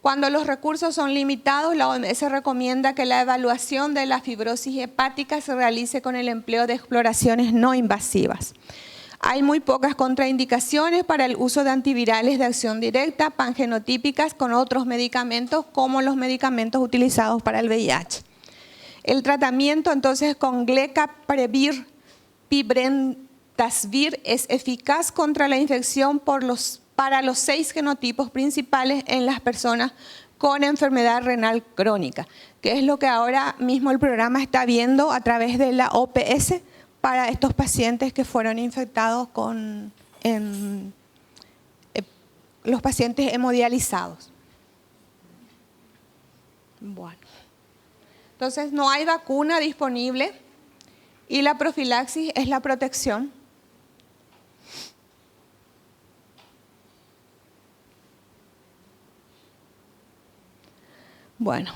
Cuando los recursos son limitados, la OMS recomienda que la evaluación de la fibrosis hepática se realice con el empleo de exploraciones no invasivas. Hay muy pocas contraindicaciones para el uso de antivirales de acción directa, pangenotípicas con otros medicamentos, como los medicamentos utilizados para el VIH. El tratamiento entonces con glecapravir, pilbremtasvir es eficaz contra la infección para los 6 genotipos principales en las personas con enfermedad renal crónica, que es lo que ahora mismo el programa está viendo a través de la OPS para estos pacientes que fueron infectados con los pacientes hemodializados. Bueno, entonces no hay vacuna disponible y la profilaxis es la protección. Bueno,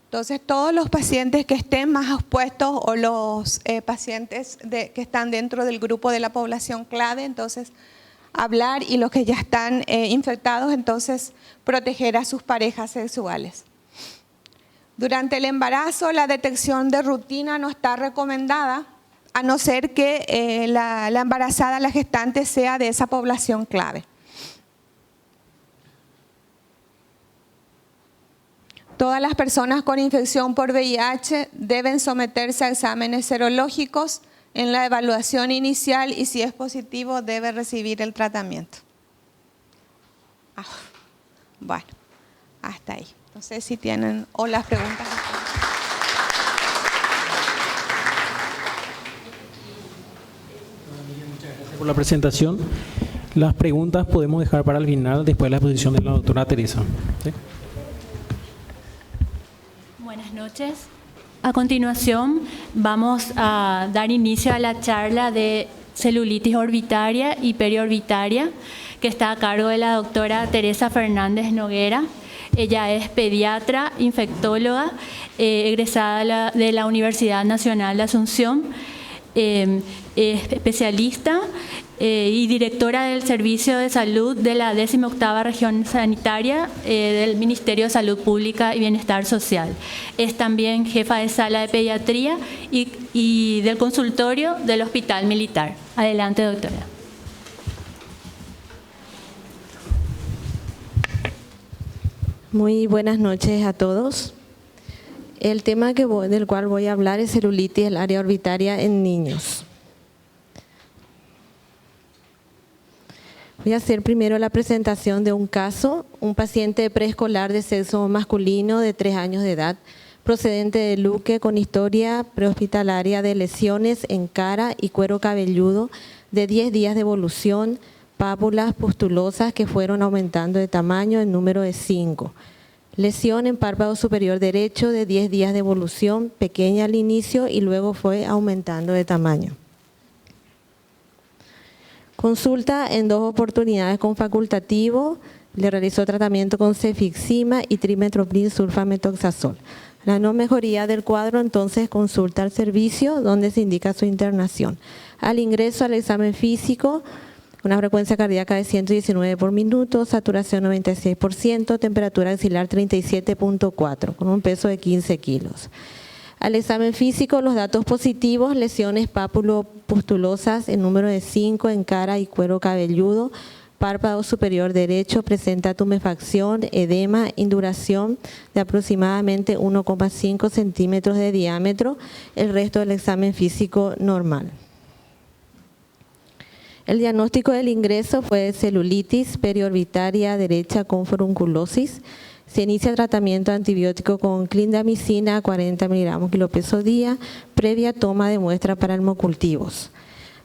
entonces todos los pacientes que estén más expuestos o los pacientes que están dentro del grupo de la población clave, entonces hablar, y los que ya están infectados, entonces proteger a sus parejas sexuales. Durante el embarazo, la detección de rutina no está recomendada, a no ser que la embarazada, la gestante, sea de esa población clave. Todas las personas con infección por VIH deben someterse a exámenes serológicos en la evaluación inicial y si es positivo debe recibir el tratamiento. Bueno, hasta ahí. No sé si tienen o las preguntas. Muchas gracias por por la presentación. Las preguntas podemos dejar para el final, después de la exposición de la doctora Teresa. ¿Sí? Buenas noches. A continuación vamos a dar inicio a la charla de celulitis orbitaria y periorbitaria, que está a cargo de la doctora Teresa Fernández Noguera. Ella es pediatra, infectóloga, egresada de la Universidad Nacional de Asunción, especialista y directora del Servicio de Salud de la 18ª Región Sanitaria del Ministerio de Salud Pública y Bienestar Social. Es también jefa de sala de pediatría y del consultorio del Hospital Militar. Adelante, doctora. Muy buenas noches a todos. El tema del cual voy a hablar es celulitis del área orbitaria en niños. Voy a hacer primero la presentación de un caso, un paciente preescolar de sexo masculino de 3 años de edad, procedente de Luque, con historia prehospitalaria de lesiones en cara y cuero cabelludo de 10 días de evolución, pápulas pustulosas que fueron aumentando de tamaño en número de 5. Lesión en párpado superior derecho de 10 días de evolución, pequeña al inicio y luego fue aumentando de tamaño. Consulta en 2 oportunidades con facultativo, le realizó tratamiento con cefixima y trimethoprim sulfametoxazol. La no mejoría del cuadro, entonces consulta al servicio donde se indica su internación. Al ingreso al examen físico, una frecuencia cardíaca de 119 por minuto, saturación 96%, temperatura axilar 37.4, con un peso de 15 kilos. Al examen físico, los datos positivos: lesiones pápulo-pustulosas en número de 5 en cara y cuero cabelludo, párpado superior derecho, presenta tumefacción, edema, induración de aproximadamente 1,5 centímetros de diámetro, el resto del examen físico normal. El diagnóstico del ingreso fue celulitis periorbitaria derecha con furunculosis. Se inicia tratamiento antibiótico con clindamicina 40 miligramos kilopeso día, previa toma de muestra para hemocultivos.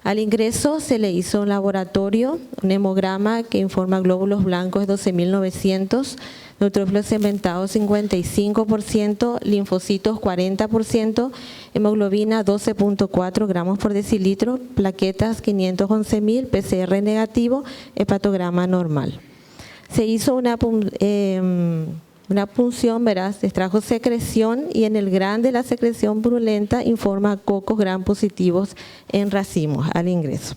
Al ingreso se le hizo un laboratorio, un hemograma que informa glóbulos blancos 12.900, neutrófilos segmentados 55%, linfocitos 40%, hemoglobina 12.4 gramos por decilitro, plaquetas 511.000, PCR negativo, hepatograma normal. Se hizo una punción, verás, se extrajo secreción y en el gran de la secreción purulenta informa cocos gram positivos en racimos al ingreso.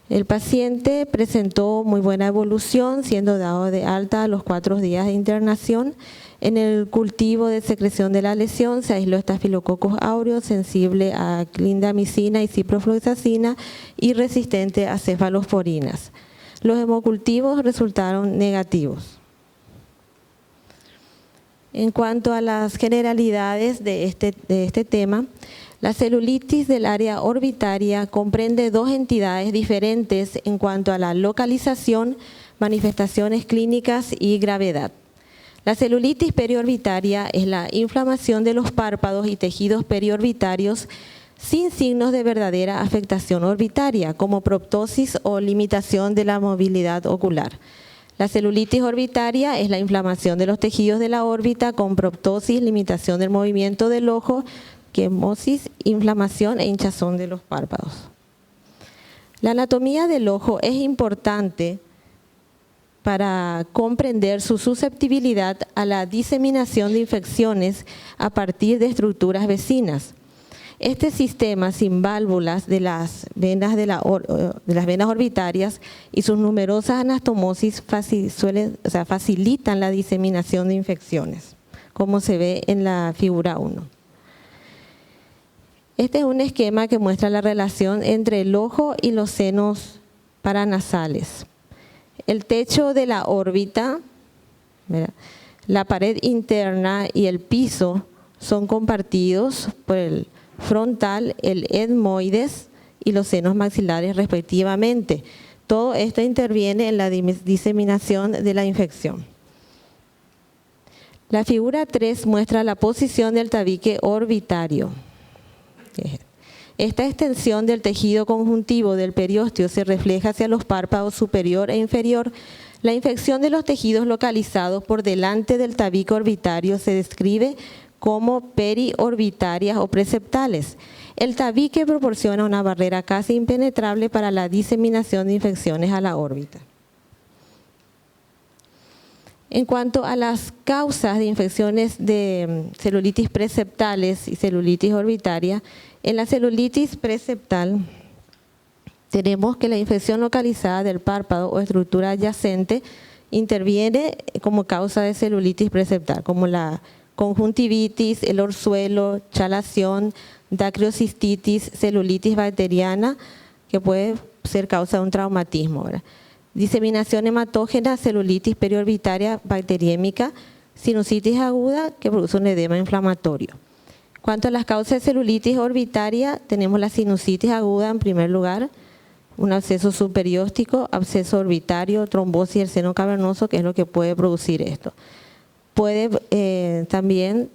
El paciente presentó muy buena evolución, siendo dado de alta a los 4 días de internación. En el cultivo de secreción de la lesión se aisló estafilococos áureos, sensible a clindamicina y ciprofloxacina y resistente a cefalosporinas. Los hemocultivos resultaron negativos. En cuanto a las generalidades de este tema, la celulitis del área orbitaria comprende 2 entidades diferentes en cuanto a la localización, manifestaciones clínicas y gravedad. La celulitis periorbitaria es la inflamación de los párpados y tejidos periorbitarios sin signos de verdadera afectación orbitaria, como proptosis o limitación de la movilidad ocular. La celulitis orbitaria es la inflamación de los tejidos de la órbita con proptosis, limitación del movimiento del ojo, quemosis, inflamación e hinchazón de los párpados. La anatomía del ojo es importante para comprender su susceptibilidad a la diseminación de infecciones a partir de estructuras vecinas. Este sistema sin válvulas de las venas orbitarias y sus numerosas anastomosis facilitan la diseminación de infecciones, como se ve en la figura 1. Este es un esquema que muestra la relación entre el ojo y los senos paranasales. El techo de la órbita, la pared interna y el piso son compartidos por el frontal, el etmoides y los senos maxilares respectivamente. Todo esto interviene en la diseminación de la infección. La figura 3 muestra la posición del tabique orbitario. Esta extensión del tejido conjuntivo del periósteo se refleja hacia los párpados superior e inferior. La infección de los tejidos localizados por delante del tabique orbitario se describe como periorbitarias o preceptales. El tabique proporciona una barrera casi impenetrable para la diseminación de infecciones a la órbita. En cuanto a las causas de infecciones de celulitis preceptales y celulitis orbitaria, en la celulitis preceptal tenemos que la infección localizada del párpado o estructura adyacente interviene como causa de celulitis preceptal, como la conjuntivitis, el orzuelo, chalación, dacriocistitis, celulitis bacteriana, que puede ser causa de un traumatismo, ¿verdad? Diseminación hematógena, celulitis periorbitaria bacteriémica, sinusitis aguda que produce un edema inflamatorio. Cuanto a las causas de celulitis orbitaria, tenemos la sinusitis aguda en primer lugar, un absceso subperióstico, absceso orbitario, trombosis del seno cavernoso, que es lo que puede producir esto. Puede también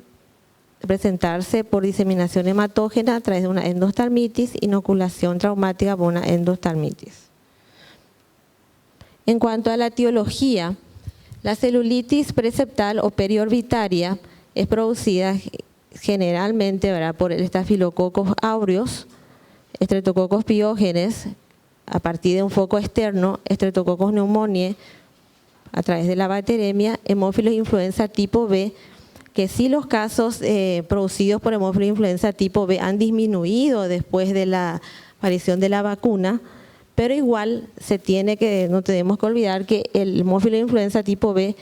presentarse por diseminación hematógena a través de una endoftalmitis, inoculación traumática por una endoftalmitis. En cuanto a la etiología, la celulitis preceptal o periorbitaria es producida generalmente, ¿verdad?, por el Staphylococcus aureus, Streptococcus pyogenes, a partir de un foco externo, Streptococcus pneumoniae, a través de la bacteremia, hemófilos influenza tipo B, que sí los casos producidos por hemófilos influenza tipo B han disminuido después de la aparición de la vacuna, pero igual no tenemos que olvidar que el hemófilo influenza tipo B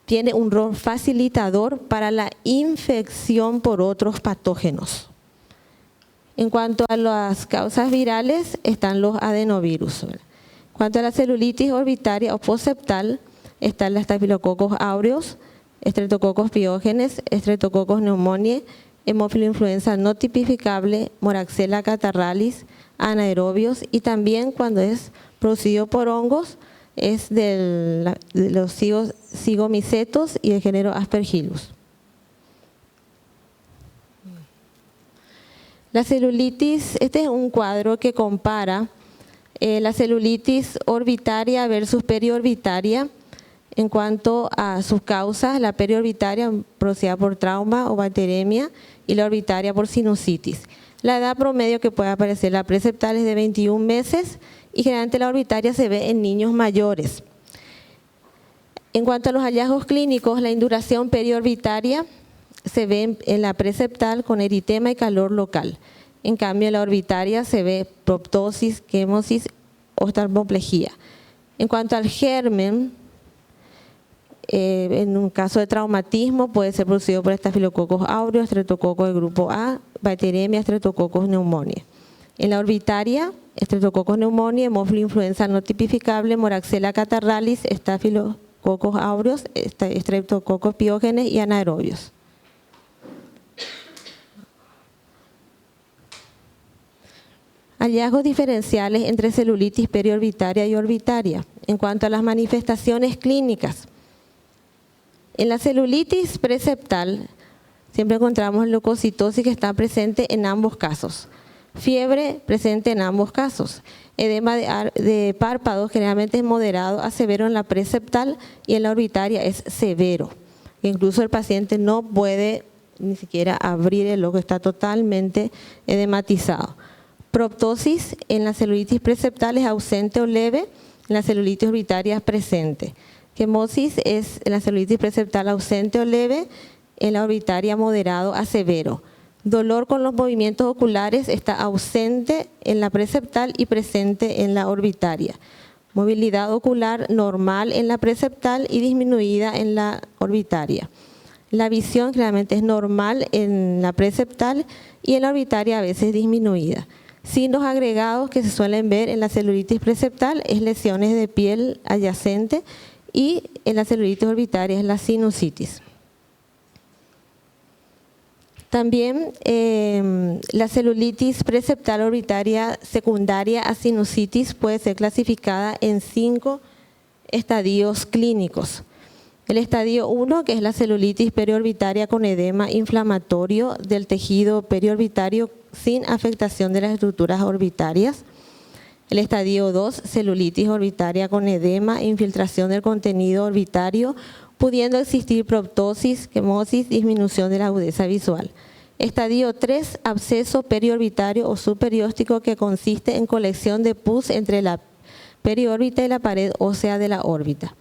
tiene un rol facilitador para la infección por otros patógenos. En cuanto a las causas virales, están los adenovirus. En cuanto a la celulitis orbitaria o poseptal, están las Staphylococcus aureus, Streptococcus pyogenes, Streptococcus pneumoniae, hemófilo influenza no tipificable, Moraxella catarrhalis, anaerobios, y también cuando es producido por hongos es de los cigomicetos y el género Aspergillus. La celulitis, este es un cuadro que compara la celulitis orbitaria versus periorbitaria en cuanto a sus causas, la periorbitaria producida por trauma o bacteremia y la orbitaria por sinusitis. La edad promedio que puede aparecer la preceptal es de 21 meses y generalmente la orbitaria se ve en niños mayores. En cuanto a los hallazgos clínicos, la induración periorbitaria se ve en la preceptal con eritema y calor local. En cambio, en la orbitaria se ve proptosis, quemosis, oftalmoplejía. En cuanto al germen, en un caso de traumatismo puede ser producido por Staphylococcus aureus, Streptococcus del grupo A, bacteremia, Streptococcus pneumoniae. En la orbitaria, Streptococcus pneumoniae, hemófilo influenza no tipificable, Moraxella catarrhalis, Staphylococcus aureus, Streptococcus pyogenes y anaerobios. Hallazgos diferenciales entre celulitis periorbitaria y orbitaria. En cuanto a las manifestaciones clínicas, en la celulitis preceptal siempre encontramos leucocitosis que está presente en ambos casos. Fiebre presente en ambos casos. Edema de párpados generalmente es moderado a severo en la preceptal y en la orbitaria es severo. Incluso el paciente no puede ni siquiera abrir el ojo, está totalmente edematizado. Proptosis en la celulitis preceptal es ausente o leve, en la celulitis orbitaria es presente. Quemosis es en la celulitis preceptal ausente o leve, en la orbitaria moderado a severo. Dolor con los movimientos oculares está ausente en la preceptal y presente en la orbitaria. Movilidad ocular normal en la preceptal y disminuida en la orbitaria. La visión claramente es normal en la preceptal y en la orbitaria a veces disminuida. Signos agregados que se suelen ver en la celulitis preceptal es lesiones de piel adyacente y en la celulitis orbitaria es la sinusitis. También la celulitis preceptal orbitaria secundaria a sinusitis puede ser clasificada en 5 estadios clínicos. El estadio 1, que es la celulitis periorbitaria con edema inflamatorio del tejido periorbitario sin afectación de las estructuras orbitarias. El estadio 2, celulitis orbitaria con edema e infiltración del contenido orbitario, pudiendo existir proptosis, quemosis, disminución de la agudeza visual. Estadio 3, absceso periorbitario o subperióstico, que consiste en colección de pus entre la periórbita y la pared ósea de la órbita.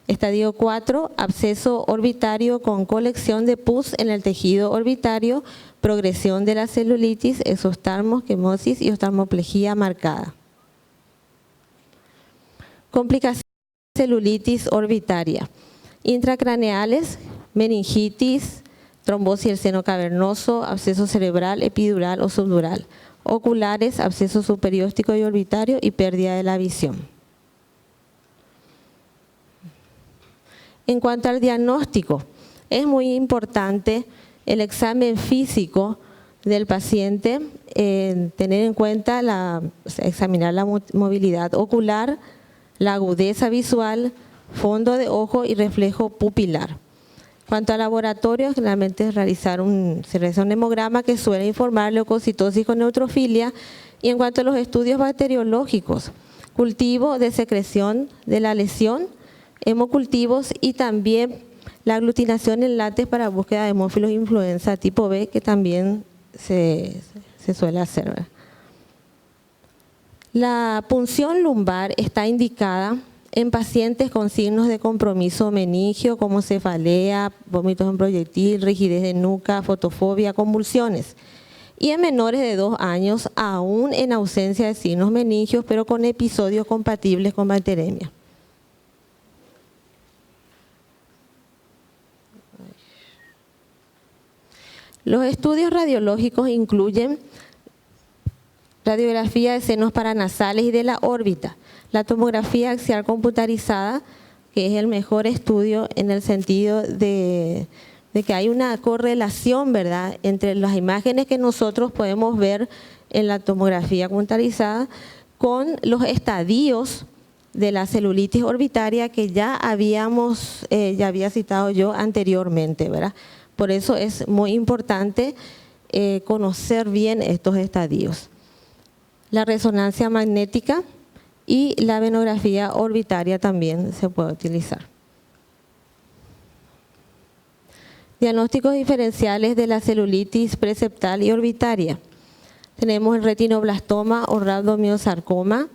Estadio 4, absceso orbitario con colección de pus en el tejido orbitario, progresión de la celulitis, exostarmos, quemosis y oftalmoplejía marcada. Complicaciones de celulitis orbitaria: intracraneales, meningitis, trombosis del seno cavernoso, absceso cerebral, epidural o subdural. Oculares, absceso subperióstico y orbitario y pérdida de la visión. En cuanto al diagnóstico, es muy importante el examen físico del paciente, tener en cuenta examinar la movilidad ocular, la agudeza visual, fondo de ojo y reflejo pupilar. Cuanto a laboratorios, generalmente se realiza un hemograma que suele informar leucocitosis con neutrofilia. Y en cuanto a los estudios bacteriológicos, cultivo de secreción de la lesión, hemocultivos y también la aglutinación en látex para búsqueda de hemófilos influenza tipo B, que también se suele hacer, ¿verdad? La punción lumbar está indicada en pacientes con signos de compromiso meningio como cefalea, vómitos en proyectil, rigidez de nuca, fotofobia, convulsiones. Y en menores de 2 años, aún en ausencia de signos meningios, pero con episodios compatibles con bacteremia. Los estudios radiológicos incluyen radiografía de senos paranasales y de la órbita, la tomografía axial computarizada, que es el mejor estudio en el sentido de que hay una correlación, ¿verdad?, entre las imágenes que nosotros podemos ver en la tomografía computarizada con los estadios de la celulitis orbitaria que ya había citado yo anteriormente, ¿verdad? Por eso es muy importante conocer bien estos estadios. La resonancia magnética y la venografía orbitaria también se puede utilizar. Diagnósticos diferenciales de la celulitis preseptal y orbitaria. Tenemos el retinoblastoma o rhabdomiosarcoma,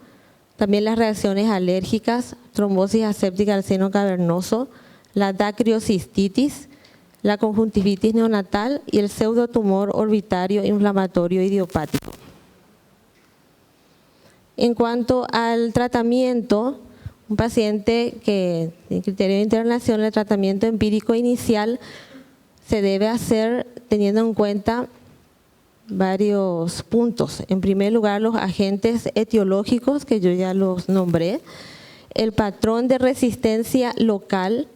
también las reacciones alérgicas, trombosis aséptica del seno cavernoso, la dacriocistitis, la conjuntivitis neonatal y el pseudotumor orbitario inflamatorio idiopático. En cuanto al tratamiento, un paciente que tiene criterio de internación, el tratamiento empírico inicial se debe hacer teniendo en cuenta varios puntos. En primer lugar, los agentes etiológicos, que yo ya los nombré, el patrón de resistencia local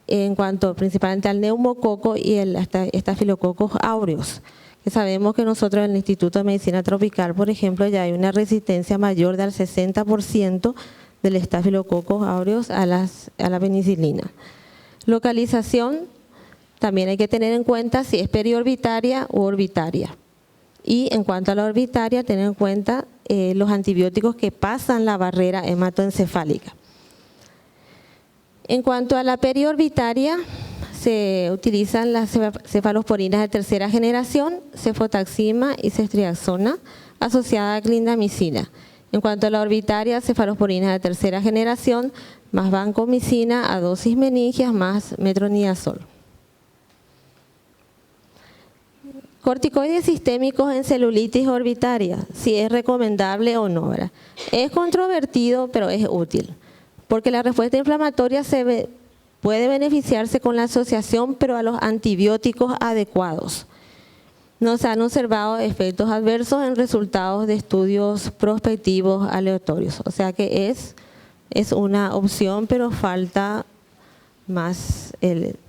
en cuanto principalmente al neumococo y el estafilococos aureus, que sabemos que nosotros en el Instituto de Medicina Tropical, por ejemplo, ya hay una resistencia mayor del 60% del estafilococos aureus a la penicilina. Localización, también hay que tener en cuenta si es periorbitaria u orbitaria. Y en cuanto a la orbitaria, tener en cuenta los antibióticos que pasan la barrera hematoencefálica. En cuanto a la periorbitaria, se utilizan las cefalosporinas de tercera generación, cefotaxima y ceftriaxona, asociada a clindamicina. En cuanto a la orbitaria, cefalosporinas de tercera generación, más vancomicina a dosis meningias, más metronidazol. Corticoides sistémicos en celulitis orbitaria, si es recomendable o no, ¿verdad? Es controvertido, pero es útil, porque la respuesta inflamatoria puede beneficiarse con la asociación, pero a los antibióticos adecuados. No se han observado efectos adversos en resultados de estudios prospectivos aleatorios. O sea que es una opción, pero falta más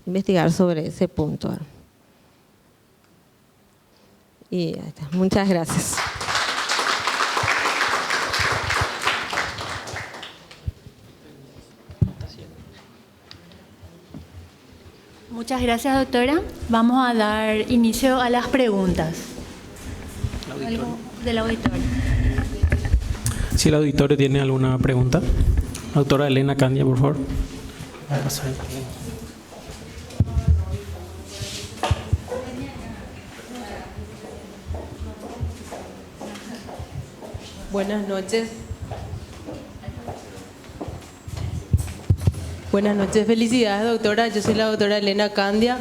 investigar sobre ese punto. Y ya está. Muchas gracias. Muchas gracias, doctora. Vamos a dar inicio a las preguntas. ¿Algo del auditorio? Si el auditorio tiene alguna pregunta. Doctora Elena Candia, por favor. Buenas noches. Buenas noches, felicidades, doctora. Yo soy la doctora Elena Candia.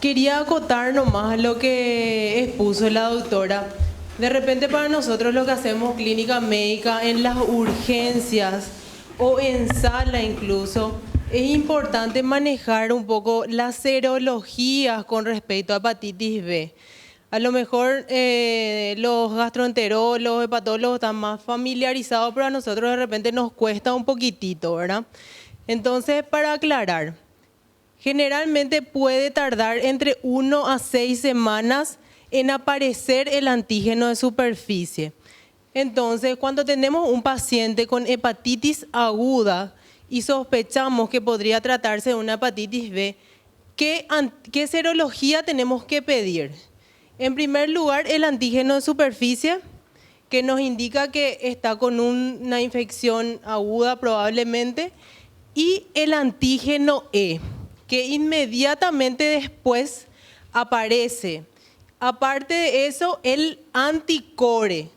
Quería acotar nomás lo que expuso la doctora. De repente para nosotros lo que hacemos clínica médica en las urgencias o en sala incluso, es importante manejar un poco las serologías con respecto a hepatitis B. A lo mejor los gastroenterólogos, hepatólogos están más familiarizados, pero a nosotros de repente nos cuesta un poquitito, ¿verdad? Entonces, para aclarar, generalmente puede tardar entre 1 a 6 semanas en aparecer el antígeno de superficie. Entonces, cuando tenemos un paciente con hepatitis aguda y sospechamos que podría tratarse de una hepatitis B, ¿qué serología tenemos que pedir? En primer lugar, el antígeno de superficie, que nos indica que está con una infección aguda probablemente, y el antígeno E, que inmediatamente después aparece. Aparte de eso, el anticore.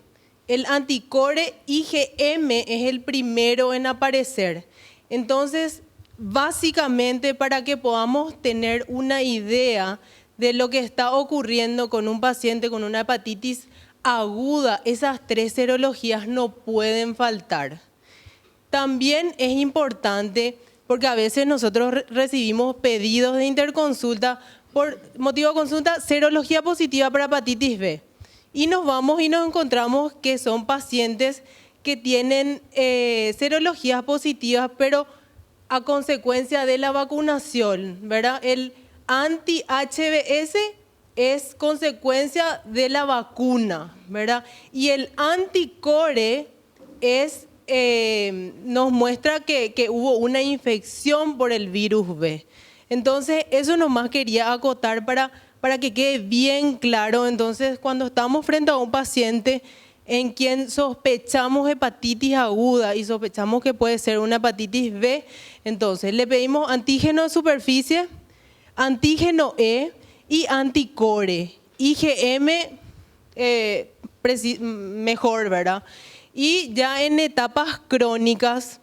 El anticore IgM es el primero en aparecer. Entonces, básicamente para que podamos tener una idea de lo que está ocurriendo con un paciente con una hepatitis aguda, esas 3 serologías no pueden faltar. También es importante, porque a veces nosotros recibimos pedidos de interconsulta por motivo de consulta, serología positiva para hepatitis B. Y nos vamos y nos encontramos que son pacientes que tienen serologías positivas, pero a consecuencia de la vacunación, ¿verdad? El anti-HBs es consecuencia de la vacuna, ¿verdad? Y el anticore nos muestra que hubo una infección por el virus B. Entonces, eso nomás quería acotar para que quede bien claro. Entonces, cuando estamos frente a un paciente en quien sospechamos hepatitis aguda y sospechamos que puede ser una hepatitis B, entonces le pedimos antígeno de superficie, antígeno E y anticore. IgM mejor, ¿verdad? Y ya en etapas crónicas,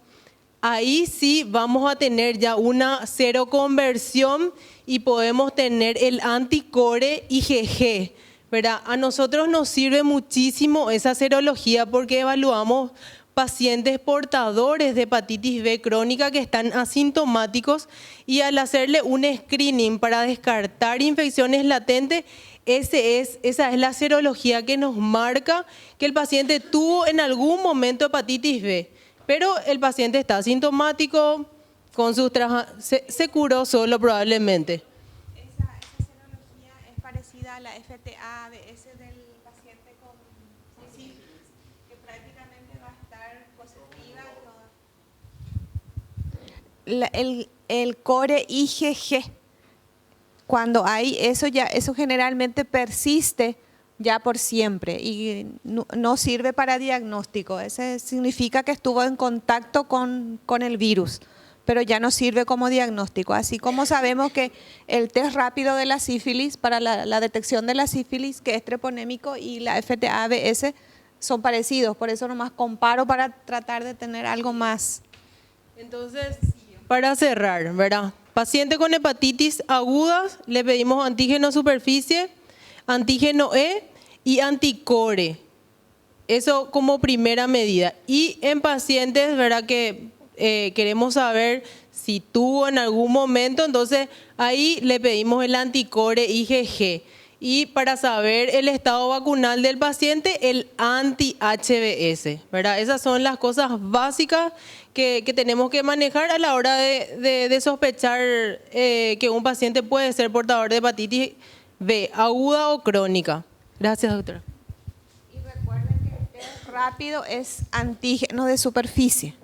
ahí sí vamos a tener ya una seroconversión y podemos tener el anticore IgG, ¿verdad? A nosotros nos sirve muchísimo esa serología porque evaluamos pacientes portadores de hepatitis B crónica que están asintomáticos y al hacerle un screening para descartar infecciones latentes, esa es la serología que nos marca que el paciente tuvo en algún momento hepatitis B. Pero el paciente está asintomático, con sus se curó solo probablemente. Esa serología es parecida a la FTA-ABS del paciente con sífilis, que prácticamente va a estar positiva. El core IgG, cuando hay eso, eso generalmente persiste ya por siempre y no sirve para diagnóstico. Ese significa que estuvo en contacto con el virus, pero ya no sirve como diagnóstico. Así como sabemos que el test rápido de la sífilis, para la detección de la sífilis, que es treponémico, y la FTA-ABS son parecidos. Por eso nomás comparo para tratar de tener algo más. Entonces, para cerrar, ¿verdad? Paciente con hepatitis agudas, le pedimos antígeno superficie, antígeno E y anticore. Eso como primera medida. Y en pacientes, ¿verdad?, que queremos saber si tuvo en algún momento, entonces ahí le pedimos el anticore IgG. Y para saber el estado vacunal del paciente, el anti-HBs, ¿verdad? Esas son las cosas básicas que tenemos que manejar a la hora de sospechar que un paciente puede ser portador de hepatitis B, aguda o crónica. Gracias, doctora. Y recuerden que el test rápido es antígeno de superficie.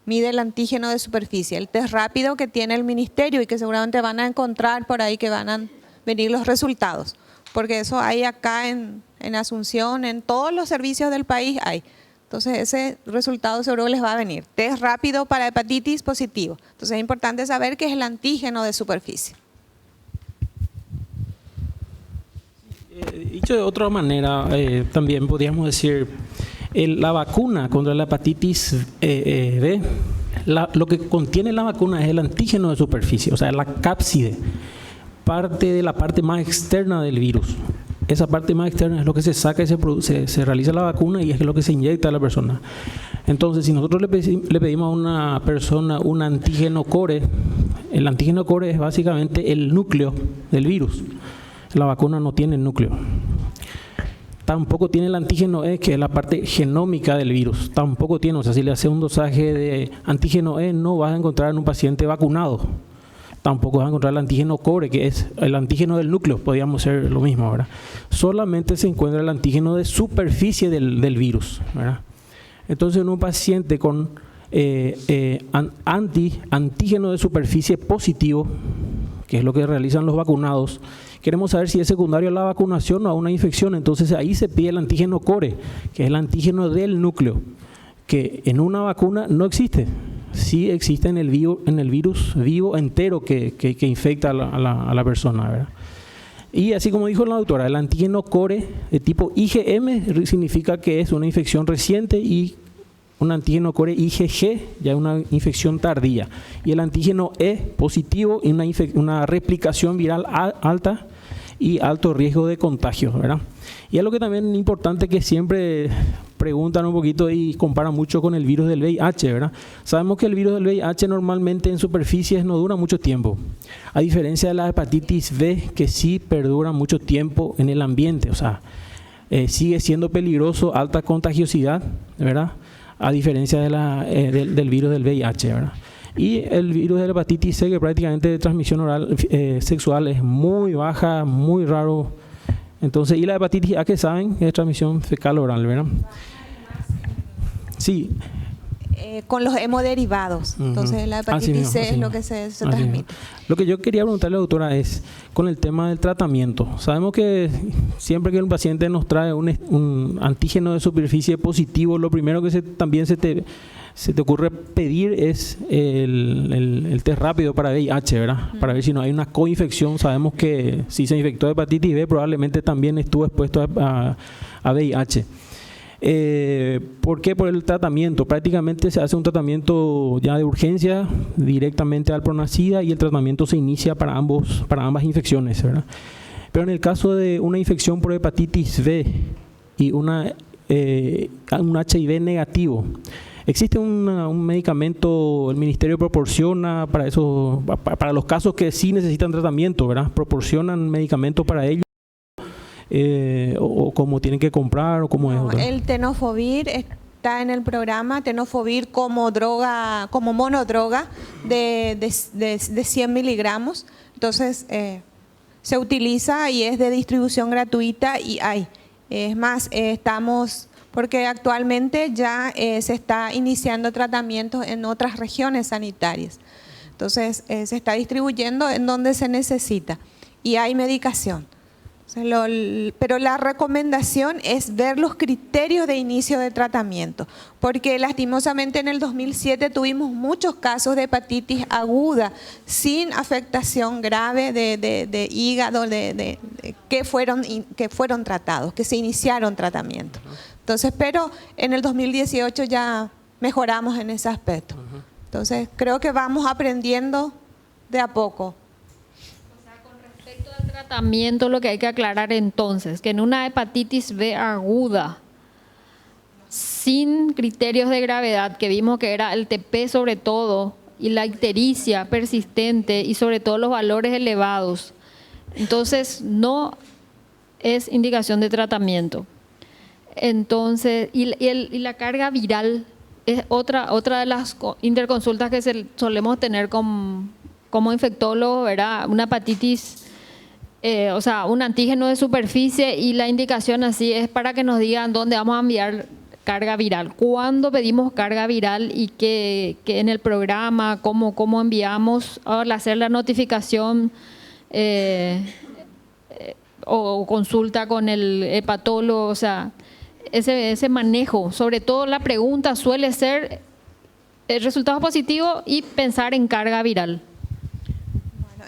mide el antígeno de superficie, el test rápido que tiene el ministerio y que seguramente van a encontrar por ahí que van a venir los resultados, porque eso hay acá en Asunción, en todos los servicios del país hay. Entonces ese resultado seguro les va a venir. Test rápido para hepatitis positivo. Entonces es importante saber qué es el antígeno de superficie. Dicho de otra manera, también podríamos decir, la vacuna contra la hepatitis B, lo que contiene la vacuna es el antígeno de superficie, o sea, la cápside, parte de la parte más externa del virus. Esa parte más externa es lo que se saca y se realiza la vacuna y es lo que se inyecta a la persona. Entonces, si nosotros le pedimos a una persona un antígeno core, el antígeno core es básicamente el núcleo del virus. La vacuna no tiene el núcleo. Tampoco tiene el antígeno E, que es la parte genómica del virus. Tampoco tiene, o sea, si le hace un dosaje de antígeno E, no vas a encontrar en un paciente vacunado. Tampoco vas a encontrar el antígeno core, que es el antígeno del núcleo, podríamos ser lo mismo, ¿verdad? Solamente se encuentra el antígeno de superficie del virus, ¿verdad? Entonces, en un paciente con antígeno de superficie positivo, que es lo que realizan los vacunados, queremos saber si es secundario a la vacunación o a una infección. Entonces ahí se pide el antígeno core, que es el antígeno del núcleo, que en una vacuna no existe. Sí existe en el virus vivo entero que infecta a la persona, ¿verdad? Y así como dijo la doctora, el antígeno core de tipo IgM significa que es una infección reciente, y un antígeno core IgG ya es una infección tardía. Y el antígeno E positivo y una replicación viral alta y alto riesgo de contagio, ¿verdad? Y algo que también es importante, que siempre preguntan un poquito y comparan mucho con el virus del VIH, ¿verdad? Sabemos que el virus del VIH normalmente en superficies no dura mucho tiempo, a diferencia de la hepatitis B, que sí perdura mucho tiempo en el ambiente, o sea, sigue siendo peligroso, alta contagiosidad, ¿verdad? A diferencia de del virus del VIH, ¿verdad? Y el virus de la hepatitis C, que prácticamente de transmisión oral sexual es muy baja, muy raro. Entonces, y la hepatitis A, que saben, es transmisión fecal oral, ¿verdad? Sí. Con los hemoderivados. Entonces, la hepatitis C es lo que se transmite. Lo que yo quería preguntarle, doctora, es con el tema del tratamiento. Sabemos que siempre que un paciente nos trae un antígeno de superficie positivo, lo primero que también se te ocurre pedir es el test rápido para VIH, ¿verdad? Para ver si no hay una coinfección. Sabemos que si se infectó de hepatitis B, probablemente también estuvo expuesto a VIH. ¿Por qué? Por el tratamiento. Prácticamente se hace un tratamiento ya de urgencia directamente al pronacida, y el tratamiento se inicia para ambas infecciones, ¿verdad? Pero en el caso de una infección por hepatitis B y un HIV negativo, ¿existe un medicamento, el ministerio proporciona para eso, para los casos que sí necesitan tratamiento, ¿verdad? ¿Proporcionan medicamentos para ellos? ¿O cómo tienen que comprar o cómo es? El tenofovir está en el programa, tenofovir como droga, como monodroga de 100 miligramos. Entonces se utiliza y es de distribución gratuita, y hay. Es más, porque actualmente ya se está iniciando tratamientos en otras regiones sanitarias. Entonces se está distribuyendo en donde se necesita y hay medicación. Pero la recomendación es ver los criterios de inicio de tratamiento, porque lastimosamente en el 2007 tuvimos muchos casos de hepatitis aguda sin afectación grave de hígado, que fueron tratados, que se iniciaron tratamiento. Entonces, pero en el 2018 ya mejoramos en ese aspecto. Entonces, creo que vamos aprendiendo de a poco. Tratamiento, lo que hay que aclarar entonces, que en una hepatitis B aguda, sin criterios de gravedad, que vimos que era el TP sobre todo, y la ictericia persistente, y sobre todo los valores elevados, entonces no es indicación de tratamiento. Entonces, y la carga viral es otra de las interconsultas que solemos tener como infectólogo, ¿verdad? Una hepatitis, o sea, un antígeno de superficie, y la indicación así es para que nos digan dónde vamos a enviar carga viral. ¿Cuándo pedimos carga viral y que en el programa, cómo enviamos al hacer la notificación o consulta con el hepatólogo? O sea, ese manejo, sobre todo la pregunta suele ser el resultado positivo y pensar en carga viral.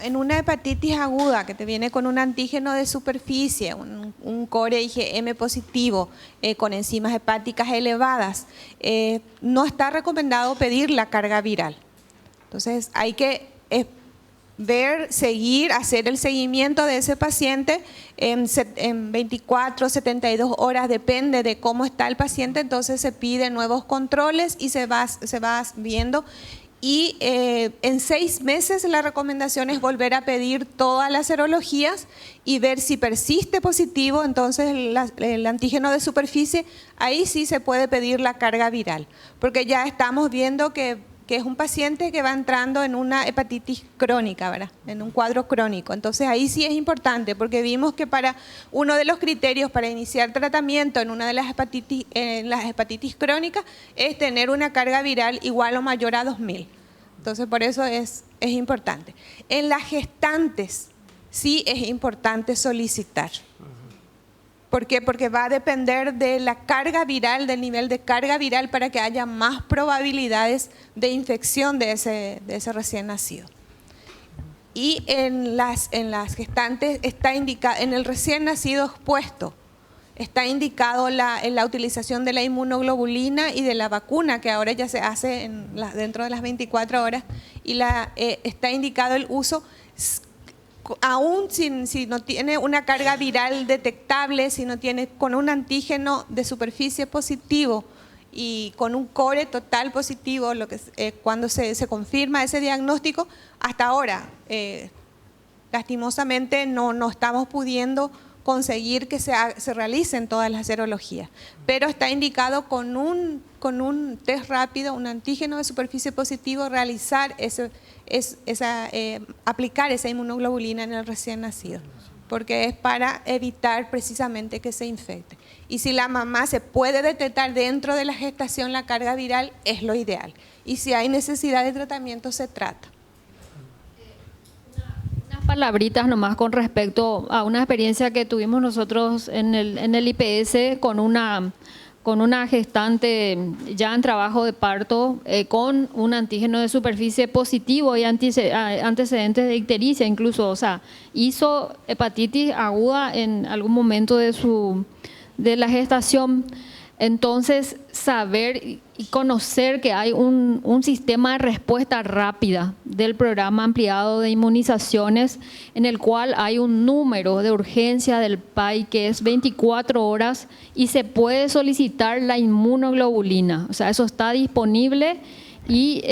En una hepatitis aguda que te viene con un antígeno de superficie, un core IgM positivo, con enzimas hepáticas elevadas, no está recomendado pedir la carga viral. Entonces hay que hacer el seguimiento de ese paciente en 24, 72 horas, depende de cómo está el paciente, entonces se piden nuevos controles y se va viendo. Y en 6 meses la recomendación es volver a pedir todas las serologías y ver si persiste positivo, entonces el antígeno de superficie, ahí sí se puede pedir la carga viral, porque ya estamos viendo que es un paciente que va entrando en una hepatitis crónica, ¿verdad? En un cuadro crónico. Entonces ahí sí es importante, porque vimos que para uno de los criterios para iniciar tratamiento en una de las hepatitis crónicas es tener una carga viral igual o mayor a 2000. Entonces por eso es importante. En las gestantes sí es importante solicitar. ¿Por qué? Porque va a depender de la carga viral, del nivel de carga viral, para que haya más probabilidades de infección de ese recién nacido. Y en las gestantes está indicado, en el recién nacido expuesto, está indicado la utilización de la inmunoglobulina y de la vacuna, que ahora ya se hace dentro de las 24 horas, y está indicado el uso aún si no tiene una carga viral detectable, si no tiene con un antígeno de superficie positivo y con un core total positivo, cuando se confirma ese diagnóstico, hasta ahora lastimosamente no estamos pudiendo conseguir que se realicen todas las serologías, pero está indicado con un test rápido, un antígeno de superficie positivo, realizar aplicar esa inmunoglobulina en el recién nacido, porque es para evitar precisamente que se infecte. Y si la mamá se puede detectar dentro de la gestación la carga viral, es lo ideal. Y si hay necesidad de tratamiento, se trata. Unas palabritas nomás con respecto a una experiencia que tuvimos nosotros en el IPS con una gestante ya en trabajo de parto, con un antígeno de superficie positivo y antecedentes de ictericia incluso, o sea, hizo hepatitis aguda en algún momento de la gestación. Entonces, saber y conocer que hay un sistema de respuesta rápida del programa ampliado de inmunizaciones, en el cual hay un número de urgencia del PAI que es 24 horas y se puede solicitar la inmunoglobulina. O sea, eso está disponible y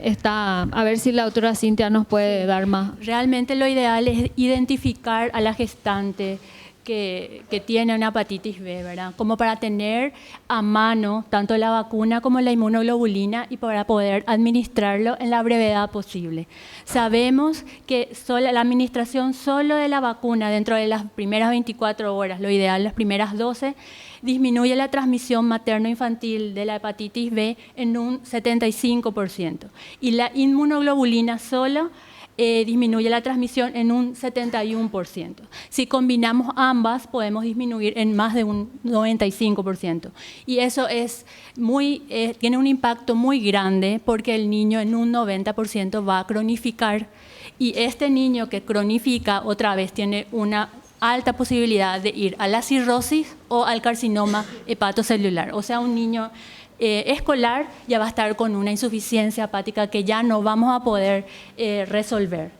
está, a ver si la doctora Cintia nos puede dar más. Realmente lo ideal es identificar a la gestante que tiene una hepatitis B, ¿verdad? Como para tener a mano tanto la vacuna como la inmunoglobulina y para poder administrarlo en la brevedad posible. Sabemos que la administración solo de la vacuna dentro de las primeras 24 horas, lo ideal las primeras 12, disminuye la transmisión materno-infantil de la hepatitis B en un 75%. Y la inmunoglobulina solo disminuye la transmisión en un 71%. Si combinamos ambas, podemos disminuir en más de un 95%. Y eso tiene un impacto muy grande, porque el niño en un 90% va a cronificar, y este niño que cronifica otra vez tiene una alta posibilidad de ir a la cirrosis o al carcinoma hepatocelular. O sea, un niño escolar ya va a estar con una insuficiencia hepática que ya no vamos a poder resolver.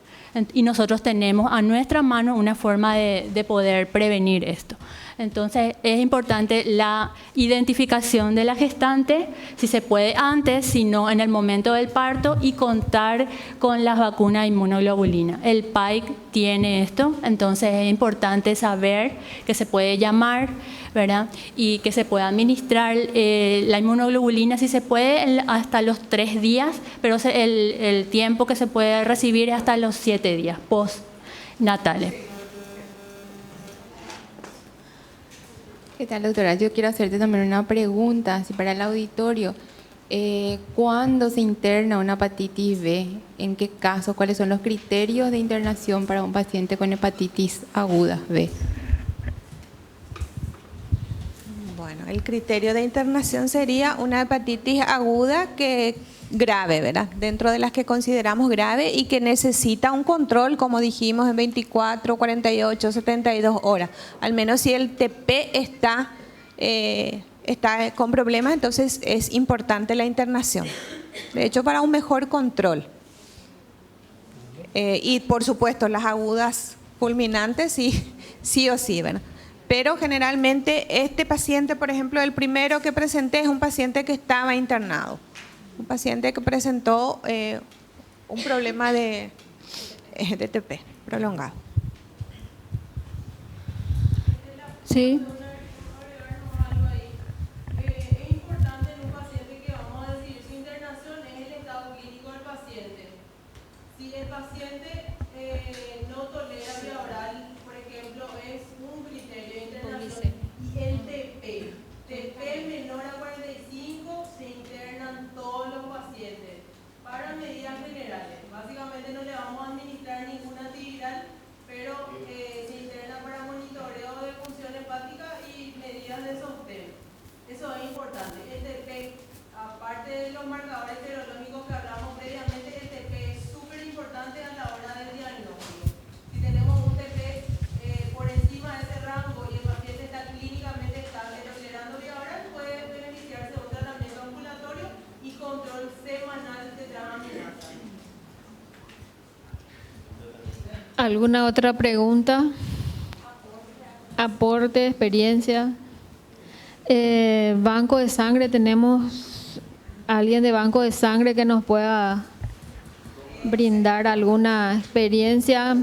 Y nosotros tenemos a nuestra mano una forma de poder prevenir esto. Entonces es importante la identificación de la gestante, si se puede antes, si no en el momento del parto, y contar con las vacunas de inmunoglobulina. El PAIC tiene esto, entonces es importante saber que se puede llamar, ¿verdad? Y que se puede administrar la inmunoglobulina, si se puede, hasta los 3 días, pero el tiempo que se puede recibir es hasta los 7 días postnatales. ¿Qué tal, doctora? Yo quiero hacerte también una pregunta, así para el auditorio. ¿Cuándo se interna una hepatitis B? ¿En qué caso? ¿Cuáles son los criterios de internación para un paciente con hepatitis aguda B? Bueno, el criterio de internación sería una hepatitis aguda grave, ¿verdad? Dentro de las que consideramos grave y que necesita un control, como dijimos, en 24, 48, 72 horas. Al menos si el TP está con problemas, entonces es importante la internación. De hecho, para un mejor control. Y por supuesto, las agudas fulminantes sí o sí, ¿verdad? Pero generalmente este paciente, por ejemplo, el primero que presenté es un paciente que estaba internado. Un paciente que presentó un problema de TP prolongado. Sí. Es importante en un paciente que vamos a decidir su internación es el estado clínico del paciente. Si el paciente no tolera vía oral, por ejemplo, es un criterio de internación. Y el TP menor a 45 se internan todos los pacientes para medidas generales. Básicamente no le vamos a administrar ningún antiviral, pero se interna para monitoreo de función hepática y medidas de sostén. Eso es importante. El TP, aparte de los marcadores serológicos que hablamos previamente, el TP es súper importante a la hora del diagnóstico. Si tenemos un TP por encima de ese rango y el paciente está clínicamente estable tolerando vía oral, puede beneficiarse de un tratamiento ambulatorio y control semanal de transaminasa. ¿Alguna otra pregunta? Aporte, experiencia. Banco de sangre, ¿tenemos alguien de banco de sangre que nos pueda brindar alguna experiencia?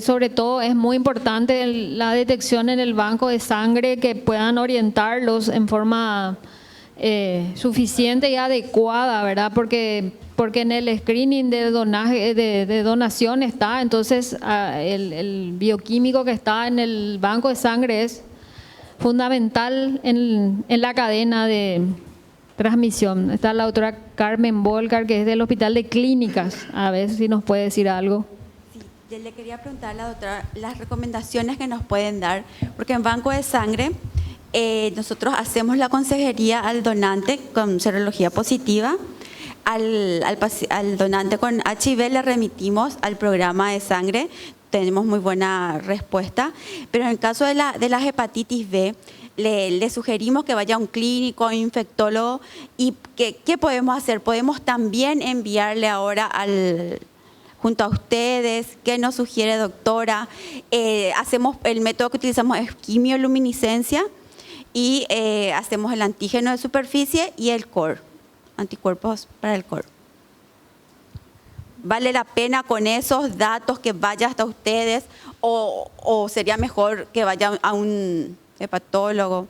Sobre todo es muy importante la detección en el banco de sangre, que puedan orientarlos en forma suficiente y adecuada, ¿verdad? Porque en el screening de donación está, entonces el bioquímico que está en el banco de sangre es fundamental en la cadena de transmisión. Está la doctora Carmen Volcar, que es del Hospital de Clínicas, a ver si nos puede decir algo. Sí, yo le quería preguntar a la doctora las recomendaciones que nos pueden dar, porque en banco de sangre nosotros hacemos la consejería al donante con serología positiva. Al donante con HIV le remitimos al programa de sangre, tenemos muy buena respuesta, pero en el caso de las hepatitis B, le sugerimos que vaya a un clínico, un infectólogo. ¿Y qué podemos hacer? Podemos también enviarle ahora junto a ustedes. ¿Qué nos sugiere, doctora? El método que utilizamos es quimioluminiscencia y hacemos el antígeno de superficie y el core, anticuerpos para el core. ¿Vale la pena con esos datos que vaya hasta ustedes o sería mejor que vaya a un hepatólogo?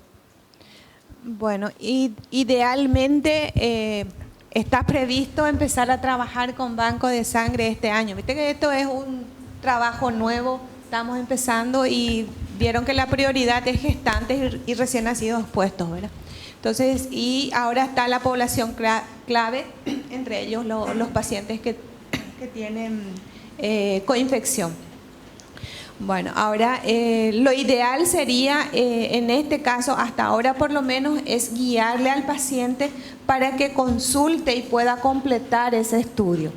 Bueno, idealmente está previsto empezar a trabajar con banco de sangre este año. Viste que esto es un trabajo nuevo, estamos empezando y vieron que la prioridad es gestantes y recién nacidos puestos, ¿verdad? Entonces, y ahora está la población clave, entre ellos los pacientes que tienen coinfección. Bueno, ahora lo ideal sería, en este caso, hasta ahora por lo menos, es guiarle al paciente para que consulte y pueda completar ese estudio,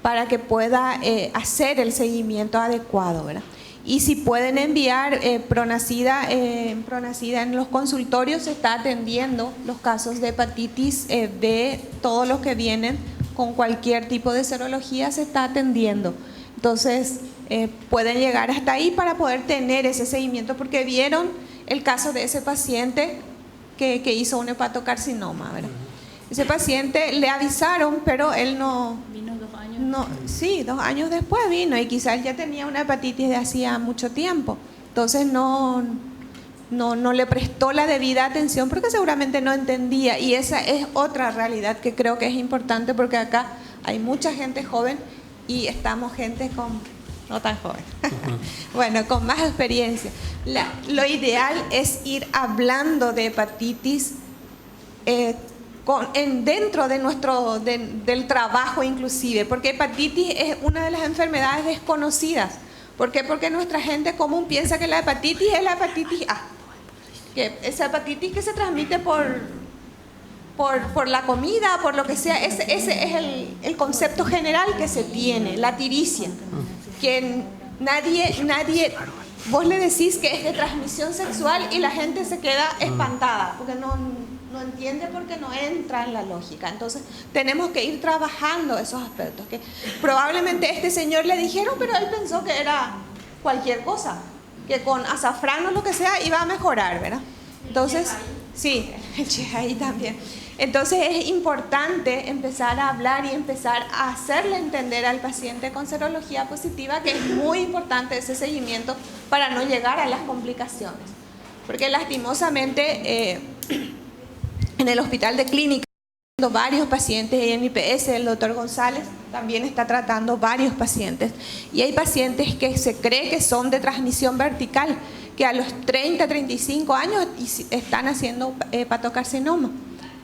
para que pueda hacer el seguimiento adecuado, ¿verdad? Y si pueden enviar Pronacida en los consultorios, se está atendiendo los casos de hepatitis B, todos los que vienen con cualquier tipo de serología se está atendiendo. Entonces, pueden llegar hasta ahí para poder tener ese seguimiento, porque vieron el caso de ese paciente que hizo un hepatocarcinoma, ¿verdad? Ese paciente le avisaron, pero él no... Vino 2 años. No, sí, 2 años después vino y quizás ya tenía una hepatitis de hacía mucho tiempo. Entonces no le prestó la debida atención porque seguramente no entendía. Y esa es otra realidad que creo que es importante, porque acá hay mucha gente joven y estamos gente no tan joven. Bueno, con más experiencia. Lo ideal es ir hablando de hepatitis dentro de del trabajo inclusive, porque hepatitis es una de las enfermedades desconocidas. ¿Por qué? Porque nuestra gente común piensa que la hepatitis es la hepatitis A, que esa hepatitis que se transmite por la comida, por lo que sea. Ese es el concepto general que se tiene, la tiricia, que nadie, vos le decís que es de transmisión sexual y la gente se queda espantada, porque no entiende, porque no entra en la lógica. Entonces tenemos que ir trabajando esos aspectos, que probablemente a este señor le dijeron, pero él pensó que era cualquier cosa, que con azafrán o lo que sea iba a mejorar, ¿verdad? Entonces, sí, ahí también. Entonces es importante empezar a hablar y empezar a hacerle entender al paciente con serología positiva que es muy importante ese seguimiento para no llegar a las complicaciones. Porque lastimosamente en el hospital de clínica varios pacientes, y en IPS el doctor González también está tratando varios pacientes, y hay pacientes que se cree que son de transmisión vertical, que a los 30, 35 años están haciendo hepatocarcinoma.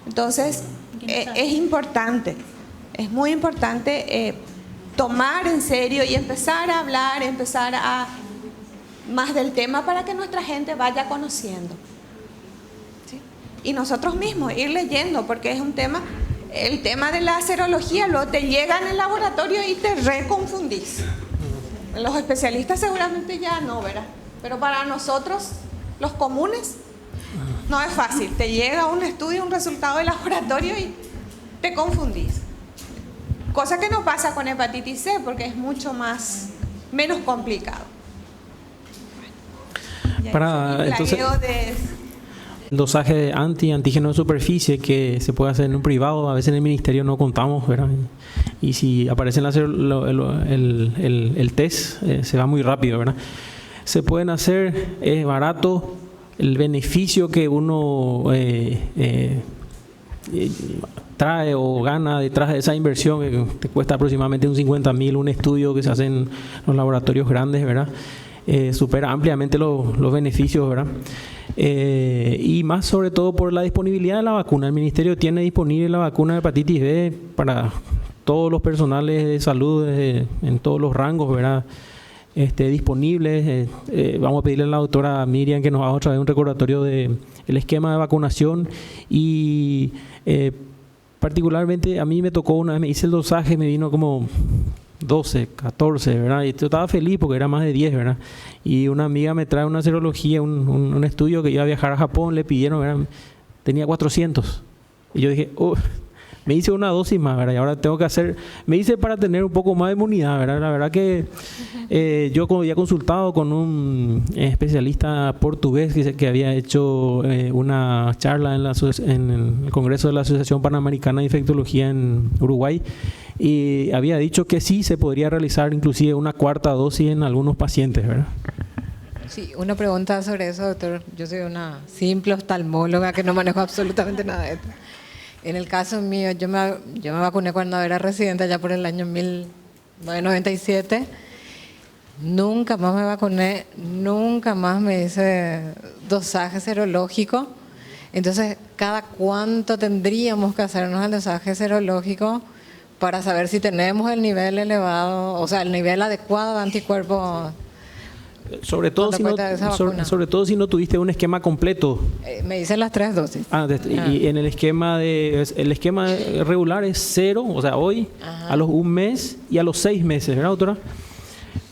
Entonces es importante, es muy importante tomar en serio y empezar a hablar, empezar a más del tema para que nuestra gente vaya conociendo. Y nosotros mismos ir leyendo, porque es un tema, el tema de la serología, luego te llega en el laboratorio y te reconfundís. Los especialistas seguramente ya no, ¿verdad? Pero para nosotros, los comunes, no es fácil. Te llega un estudio, un resultado de laboratorio y te confundís. Cosa que no pasa con hepatitis C, porque es mucho menos complicado. Entonces, el dosaje de antígeno de superficie que se puede hacer en un privado, a veces en el ministerio no contamos, ¿verdad? Y si aparece el test, se va muy rápido, ¿verdad? Se pueden hacer, es barato, el beneficio que uno trae o gana detrás de esa inversión, que te cuesta aproximadamente un 50.000, un estudio que se hace en los laboratorios grandes, ¿verdad? Supera ampliamente los beneficios, ¿verdad? Y más sobre todo por la disponibilidad de la vacuna. El ministerio tiene disponible la vacuna de hepatitis B para todos los personales de salud en todos los rangos, ¿verdad? Disponibles. Vamos a pedirle a la doctora Miriam que nos haga otra vez un recordatorio del esquema de vacunación. Y particularmente a mí me tocó una vez, me hice el dosaje, me vino como 12, 14, ¿verdad? Y yo estaba feliz porque era más de 10, ¿verdad? Y una amiga me trae una serología, un estudio que iba a viajar a Japón, le pidieron, ¿verdad? Tenía 400. Y yo dije, me hice una dosis más, ¿verdad? Y ahora tengo que hacer, me hice para tener un poco más de inmunidad, ¿verdad? La verdad que yo había consultado con un especialista portugués que había hecho una charla en el Congreso de la Asociación Panamericana de Infectología en Uruguay, y había dicho que sí se podría realizar inclusive una cuarta dosis en algunos pacientes, ¿verdad? Sí, una pregunta sobre eso, doctor. Yo soy una simple oftalmóloga que no manejo absolutamente nada de esto. En el caso mío, yo me vacuné cuando era residente, allá por el año 1997. Nunca más me vacuné, nunca más me hice dosaje serológico. Entonces, ¿cada cuánto tendríamos que hacernos el dosaje serológico para saber si tenemos el nivel elevado, o sea, el nivel adecuado de anticuerpos? Sobre todo si no tuviste un esquema completo. Me hice las 3 dosis. Y en el esquema regular es 0, o sea, hoy, a los 1 mes y a los 6 meses, ¿verdad, doctora?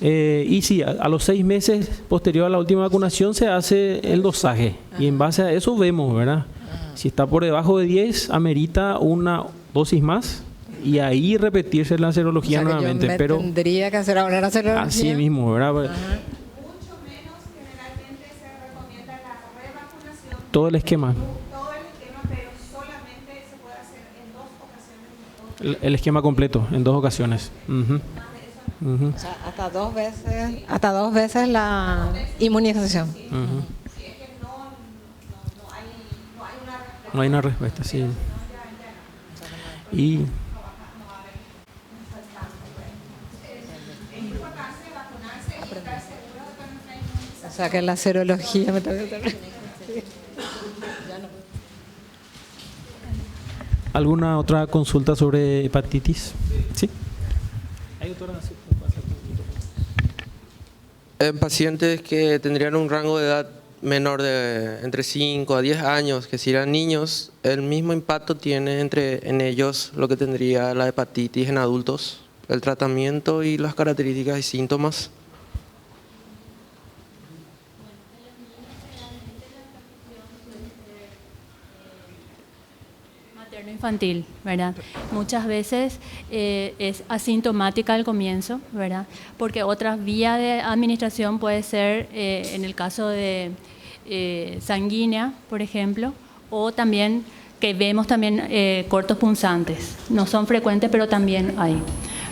Y sí, a los 6 meses posterior a la última vacunación se hace el dosaje. Y en base a eso vemos, ¿verdad? Si está por debajo de 10, amerita una dosis más y ahí repetirse la serología nuevamente. Pero tendría que hacer ahora la serología. Así mismo, ¿verdad? Todo el esquema. Pero solamente se puede hacer en 2 ocasiones. El esquema completo, en 2 ocasiones. O sea, hasta dos veces la inmunización. No hay una respuesta, sí. Y sea que la serología me tengo que hacer. ¿Alguna otra consulta sobre hepatitis? Sí. En pacientes que tendrían un rango de edad menor de entre 5 a 10 años, que si eran niños, ¿el mismo impacto tiene en ellos lo que tendría la hepatitis en adultos? ¿El tratamiento y las características y síntomas? Infantil, ¿verdad? Muchas veces es asintomática al comienzo, ¿verdad? Porque otra vía de administración puede ser, en el caso de sanguínea, por ejemplo, o también que vemos también cortos punzantes. No son frecuentes, pero también hay,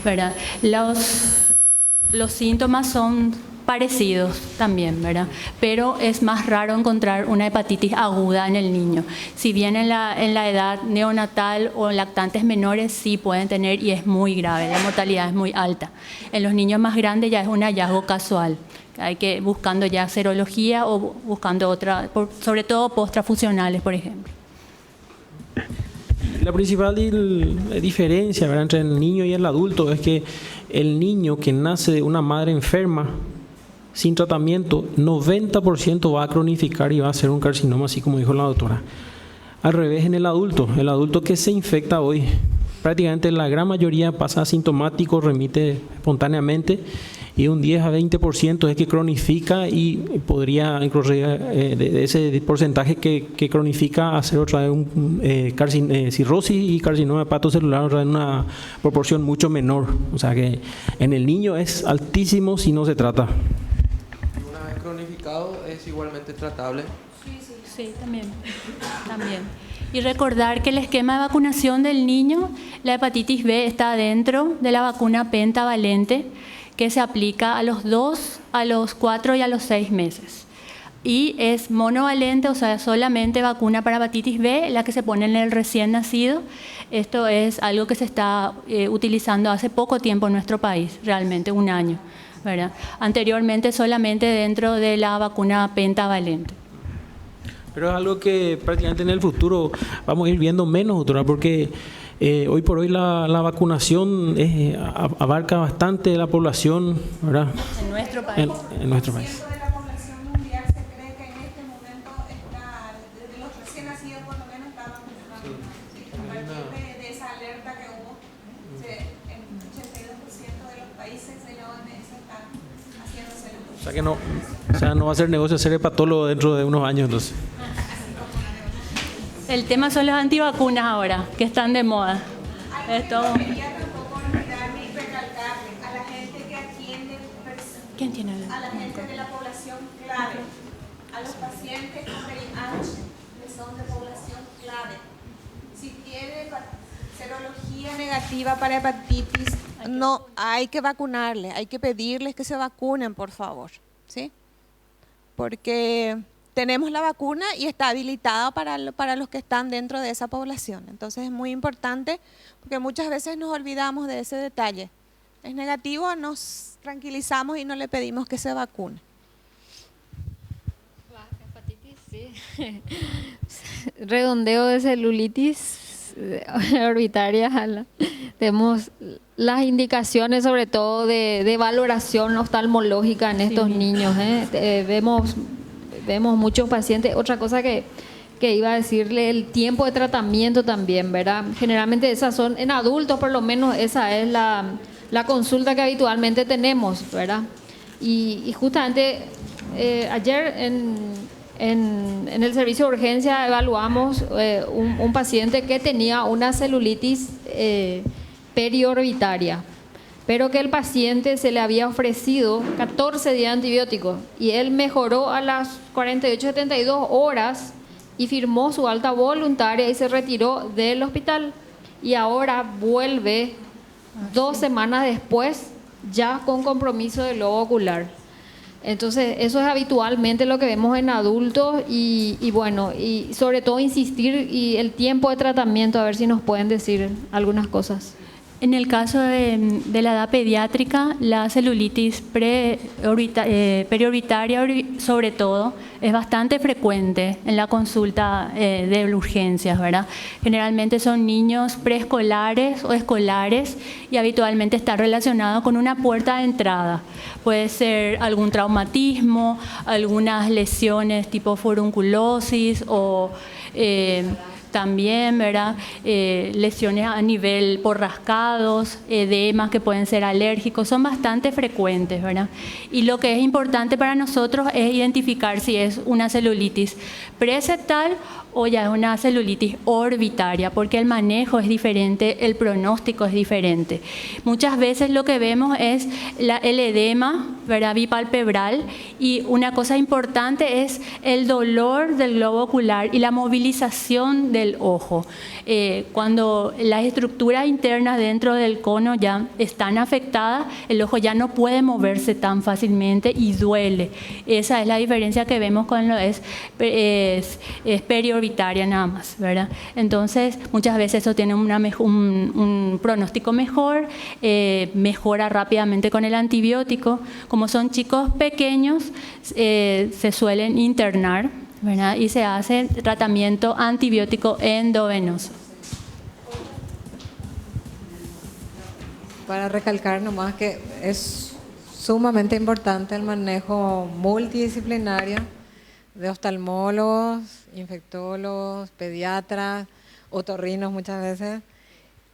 ¿verdad? Los síntomas son parecidos también, ¿verdad? Pero es más raro encontrar una hepatitis aguda en el niño. Si bien en la edad neonatal o lactantes menores sí pueden tener, y es muy grave, la mortalidad es muy alta. En los niños más grandes ya es un hallazgo casual. Hay que buscando ya serología o buscando otra, sobre todo post-transfusionales, por ejemplo. La principal diferencia, ¿verdad?, entre el niño y el adulto es que el niño que nace de una madre enferma sin tratamiento, 90% va a cronificar y va a ser un carcinoma, así como dijo la doctora. Al revés, en el adulto que se infecta hoy, prácticamente la gran mayoría pasa asintomático, remite espontáneamente, y un 10 a 20% es que cronifica y podría, de ese porcentaje que cronifica, hacer otra vez cirrosis y carcinoma hepatocelular en una proporción mucho menor. O sea que en el niño es altísimo si no se trata. Una vez cronificado es igualmente tratable. Sí, también. Y recordar que el esquema de vacunación del niño, la hepatitis B está dentro de la vacuna pentavalente, que se aplica a los 2, a los 4 y a los 6 meses. Y es monovalente, o sea, solamente vacuna para hepatitis B, la que se pone en el recién nacido. Esto es algo que se está utilizando hace poco tiempo en nuestro país, realmente 1 año, ¿verdad? Anteriormente solamente dentro de la vacuna pentavalente. Pero es algo que prácticamente en el futuro vamos a ir viendo menos, doctora, porque hoy por hoy la vacunación abarca bastante de la población, ¿verdad? En nuestro país. En nuestro país. De la población mundial se cree que en este momento está, desde los recién nacidos por lo menos está vacunado. A partir de esa alerta que hubo, en 82% de los países de la OMS están haciéndose la. O sea, no va a ser negocio ser hepatólogo dentro de unos años, entonces. El tema son los antivacunas ahora, que están de moda. Esto. Quería tampoco olvidarme y recalcarle a la gente que atiende, ¿Quién tiene a la gente de la población clave, a los pacientes con VIH, que son de población clave. Si tiene serología negativa para hepatitis, no hay que vacunarle, hay que pedirles que se vacunen, por favor, ¿sí? Porque tenemos la vacuna y está habilitada para los que están dentro de esa población. Entonces es muy importante porque muchas veces nos olvidamos de ese detalle. Es negativo, nos tranquilizamos y no le pedimos que se vacune. Hepatitis, sí. Redondeo de celulitis orbitaria. Tenemos las indicaciones sobre todo de valoración oftalmológica en estos niños. Vemos muchos pacientes. Otra cosa que iba a decirle, el tiempo de tratamiento también, ¿verdad? Generalmente esas son, en adultos por lo menos, esa es la consulta que habitualmente tenemos, ¿verdad? Y justamente ayer en el servicio de urgencia evaluamos un paciente que tenía una celulitis periorbitaria, pero que el paciente se le había ofrecido 14 días de antibióticos y él mejoró a las 48-72 horas y firmó su alta voluntaria y se retiró del hospital. Y ahora vuelve 2 semanas después ya con compromiso de globo ocular. Entonces eso es habitualmente lo que vemos en adultos y bueno, y sobre todo insistir y el tiempo de tratamiento, a ver si nos pueden decir algunas cosas. En el caso de la edad pediátrica, la celulitis periorbitaria, sobre todo, es bastante frecuente en la consulta de urgencias, ¿verdad? Generalmente son niños preescolares o escolares y habitualmente está relacionado con una puerta de entrada. Puede ser algún traumatismo, algunas lesiones tipo furunculosis o también, ¿verdad? Lesiones a nivel por rascados, edemas que pueden ser alérgicos, son bastante frecuentes, ¿verdad? Y lo que es importante para nosotros es identificar si es una celulitis preseptal o ya es una celulitis orbitaria, porque el manejo es diferente, el pronóstico es diferente. Muchas veces lo que vemos es el edema, ¿verdad? Bipalpebral, y una cosa importante es el dolor del globo ocular y la movilización del ojo. Cuando las estructuras internas dentro del cono ya están afectadas, el ojo ya no puede moverse tan fácilmente y duele. Esa es la diferencia que vemos con lo es periorbitaria nada más, ¿verdad? Entonces, muchas veces eso tiene un pronóstico mejor, mejora rápidamente con el antibiótico. Como son chicos pequeños, se suelen internar, ¿verdad? Y se hace tratamiento antibiótico endovenoso. Para recalcar nomás que es sumamente importante el manejo multidisciplinario de oftalmólogos, infectólogos, pediatras, otorrinos muchas veces,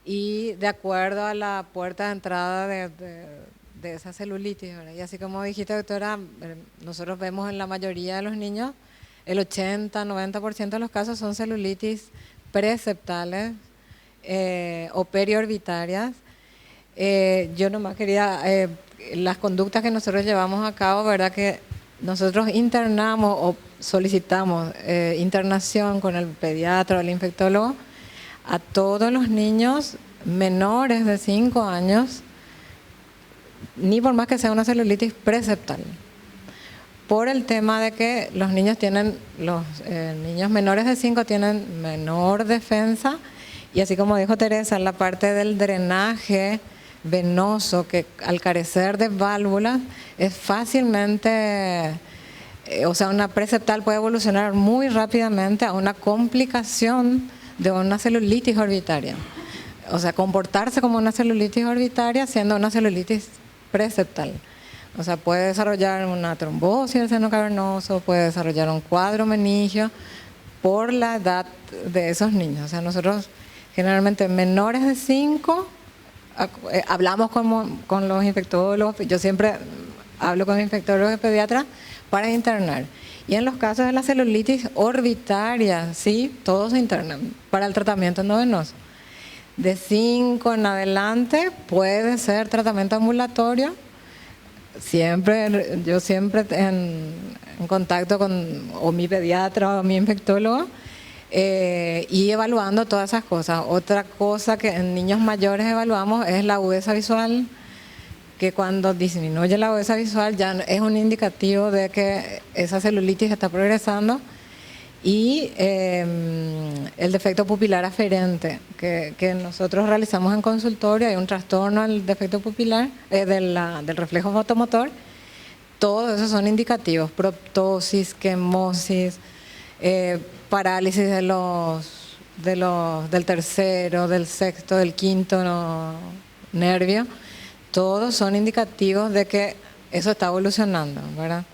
y de acuerdo a la puerta de entrada de esa celulitis, ¿verdad? Y así como dijiste, doctora, nosotros vemos en la mayoría de los niños, el 80-90% de los casos son celulitis preseptales o periorbitarias. Yo nomás quería, las conductas que nosotros llevamos a cabo, ¿verdad? Que nosotros internamos o solicitamos internación con el pediatra o el infectólogo a todos los niños menores de 5 años, ni por más que sea una celulitis preseptal, por el tema de que los niños niños menores de 5 tienen menor defensa, y así como dijo Teresa, la parte del drenaje venoso, que al carecer de válvulas es fácilmente, o sea, una preseptal puede evolucionar muy rápidamente a una complicación de una celulitis orbitaria. O sea, comportarse como una celulitis orbitaria siendo una celulitis preseptal. O sea, puede desarrollar una trombosis del seno cavernoso, puede desarrollar un cuadro meningio por la edad de esos niños. O sea, nosotros generalmente menores de 5, hablamos con los infectólogos, yo siempre hablo con infectólogos y pediatras para internar. Y en los casos de la celulitis orbitaria, sí, todos se internan para el tratamiento endovenoso. De 5 en adelante puede ser tratamiento ambulatorio. Yo siempre en contacto con o mi pediatra o mi infectólogo y evaluando todas esas cosas. Otra cosa que en niños mayores evaluamos es la agudeza visual, que cuando disminuye la agudeza visual ya es un indicativo de que esa celulitis está progresando, y el defecto pupilar aferente que nosotros realizamos en consultorio. Hay un trastorno del defecto pupilar, del reflejo fotomotor. Todos esos son indicativos: proptosis, quemosis, parálisis del tercero, del sexto, del quinto nervio. Todos son indicativos de que eso está evolucionando, ¿verdad?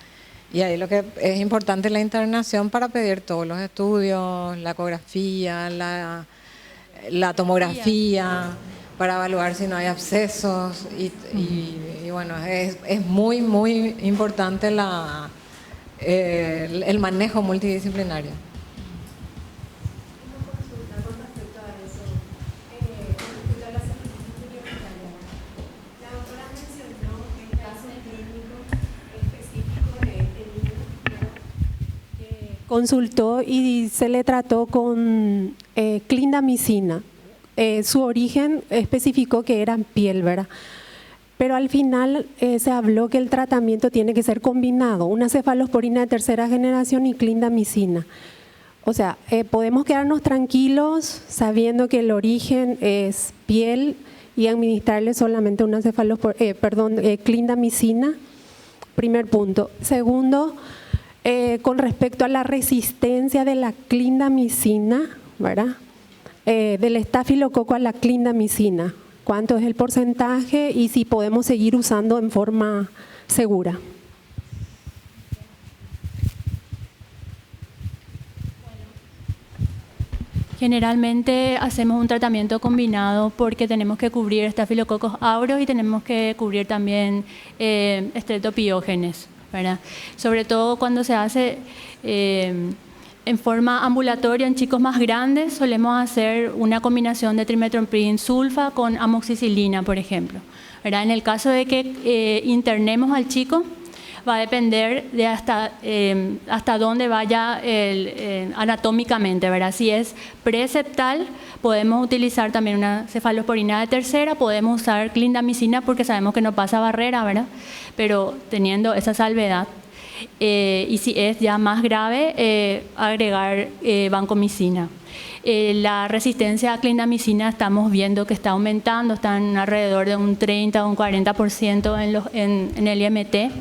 Y ahí lo que es importante es la internación para pedir todos los estudios, la ecografía, la tomografía, para evaluar si no hay abscesos. Y bueno, es muy, muy importante el manejo multidisciplinario. Consultó y se le trató con clindamicina. Su origen especificó que era piel, ¿verdad? Pero al final se habló que el tratamiento tiene que ser combinado, una cefalosporina de tercera generación y clindamicina. O sea, podemos quedarnos tranquilos sabiendo que el origen es piel y administrarle solamente una clindamicina. Primer punto. Segundo, con respecto a la resistencia de la clindamicina, ¿verdad? Del estafilococo a la clindamicina. ¿Cuánto es el porcentaje y si podemos seguir usando en forma segura? Generalmente hacemos un tratamiento combinado porque tenemos que cubrir estafilococos aureus y tenemos que cubrir también estreptopiógenes, ¿verdad? Sobre todo cuando se hace en forma ambulatoria en chicos más grandes, solemos hacer una combinación de trimethoprim sulfa con amoxicilina, por ejemplo, ¿verdad? En el caso de que internemos al chico, va a depender de hasta dónde vaya anatómicamente, ¿verdad? Si es preseptal, podemos utilizar también una cefalosporina de tercera, podemos usar clindamicina porque sabemos que no pasa barrera, ¿verdad? Pero teniendo esa salvedad. Y si es ya más grave, agregar vancomicina. La resistencia a clindamicina estamos viendo que está aumentando, están alrededor de un 30 o un 40% en el IMT.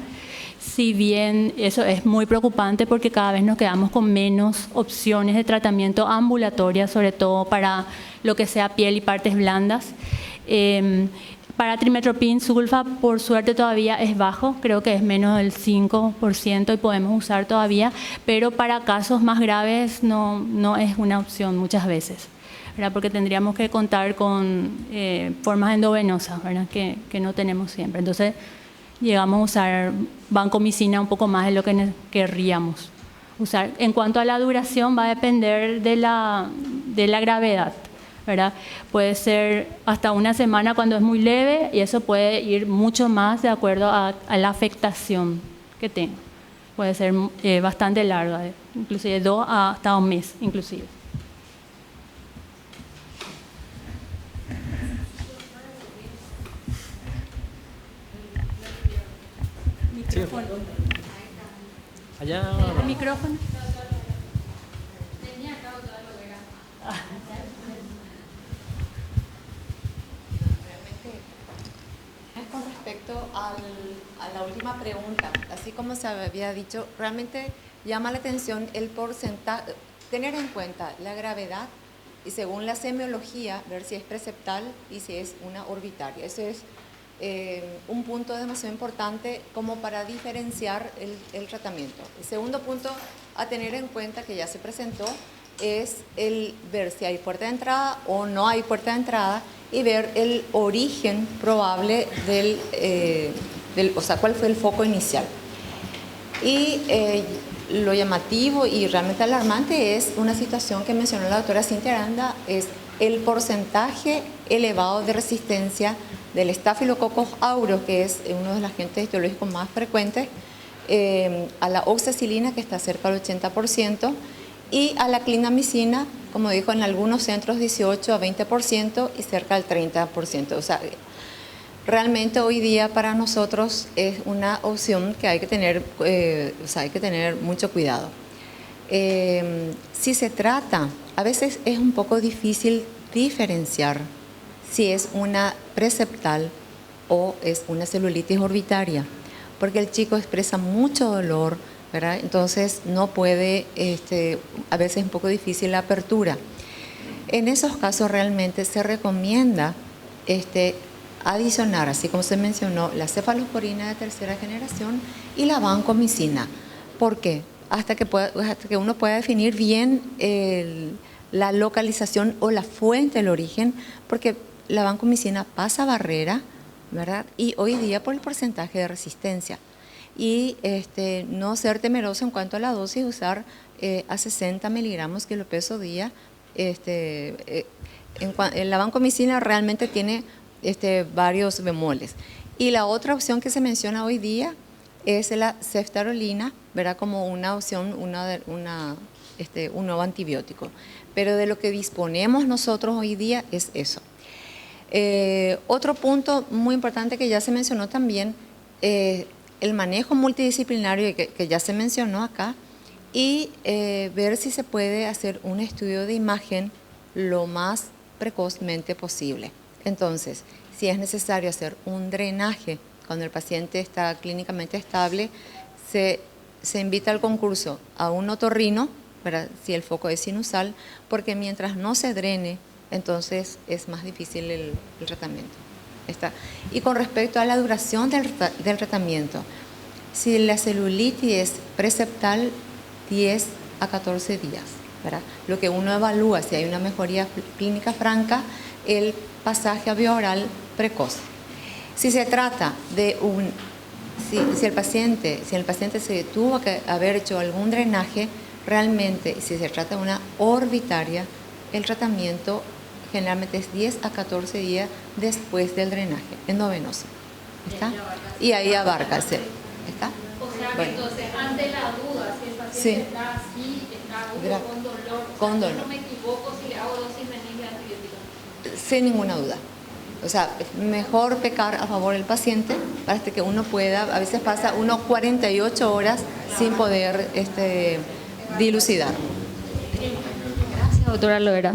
Si bien eso es muy preocupante porque cada vez nos quedamos con menos opciones de tratamiento ambulatoria, sobre todo para lo que sea piel y partes blandas. Para trimethoprim sulfa, por suerte todavía es bajo, creo que es menos del 5% y podemos usar todavía, pero para casos más graves no es una opción muchas veces, ¿verdad? Porque tendríamos que contar con formas endovenosas, ¿verdad? Que no tenemos siempre. Entonces, llegamos a usar vancomicina un poco más de lo que querríamos usar. En cuanto a la duración, va a depender de la gravedad, ¿verdad? Puede ser hasta una semana cuando es muy leve y eso puede ir mucho más de acuerdo a la afectación que tenga. Puede ser bastante larga, inclusive 2 hasta un mes, inclusive. Micrófono. Allá. ¿El micrófono? Con respecto a la última pregunta, así como se había dicho, realmente llama la atención el porcentaje, tener en cuenta la gravedad y según la semiología, ver si es preceptal y si es una orbitaria. Eso es un punto demasiado importante como para diferenciar el tratamiento. El segundo punto a tener en cuenta que ya se presentó es el ver si hay puerta de entrada o no hay puerta de entrada y ver el origen probable o sea, cuál fue el foco inicial. Y lo llamativo y realmente alarmante es una situación que mencionó la doctora Cintia Aranda, es el porcentaje elevado de resistencia del Staphylococcus aureus, que es uno de los agentes etiológicos más frecuentes, a la oxacilina, que está cerca del 80%, y a la clindamicina, como dijo, en algunos centros 18 a 20% y cerca del 30%. O sea, realmente hoy día para nosotros es una opción que hay que tener mucho cuidado. Si se trata, a veces es un poco difícil diferenciar si es una preseptal o es una celulitis orbitaria, porque el chico expresa mucho dolor, ¿verdad? Entonces no puede, a veces es un poco difícil la apertura. En esos casos realmente se recomienda adicionar, así como se mencionó, la cefalosporina de tercera generación y la vancomicina. ¿Por qué? Hasta que uno pueda definir bien la localización o la fuente del origen, porque la vancomicina pasa barrera, ¿verdad? Y hoy día por el porcentaje de resistencia. Y no ser temeroso en cuanto a la dosis, usar a 60 miligramos kilopeso día. La vancomicina realmente tiene varios bemoles. Y la otra opción que se menciona hoy día es la ceftarolina, ¿verdad? Como una opción, un nuevo antibiótico. Pero de lo que disponemos nosotros hoy día es eso. Otro punto muy importante que ya se mencionó también, el manejo multidisciplinario que ya se mencionó acá y ver si se puede hacer un estudio de imagen lo más precozmente posible. Entonces, si es necesario hacer un drenaje cuando el paciente está clínicamente estable, se invita al concurso a un otorrino, ¿verdad?, si el foco es sinusal, porque mientras no se drene, entonces es más difícil el tratamiento. Y con respecto a la duración del tratamiento, si la celulitis es preseptal, 10 a 14 días, ¿verdad? Lo que uno evalúa, si hay una mejoría clínica franca, el pasaje a vía oral precoz. Si se trata de si el paciente se tuvo que haber hecho algún drenaje, realmente, si se trata de una orbitaria, el tratamiento generalmente es 10 a 14 días después del drenaje endovenoso. ¿Está? Y ahí abarca, ¿está? O sea, bueno. Entonces, ante la duda, si el paciente Sí. está así, está agudo, con dolor, Con dolor. no me equivoco si le hago dosis menor de antibióticos. Sin ninguna duda. O sea, mejor pecar a favor del paciente para que uno pueda, a veces pasa uno 48 horas sin poder dilucidar. Gracias, doctora Loera.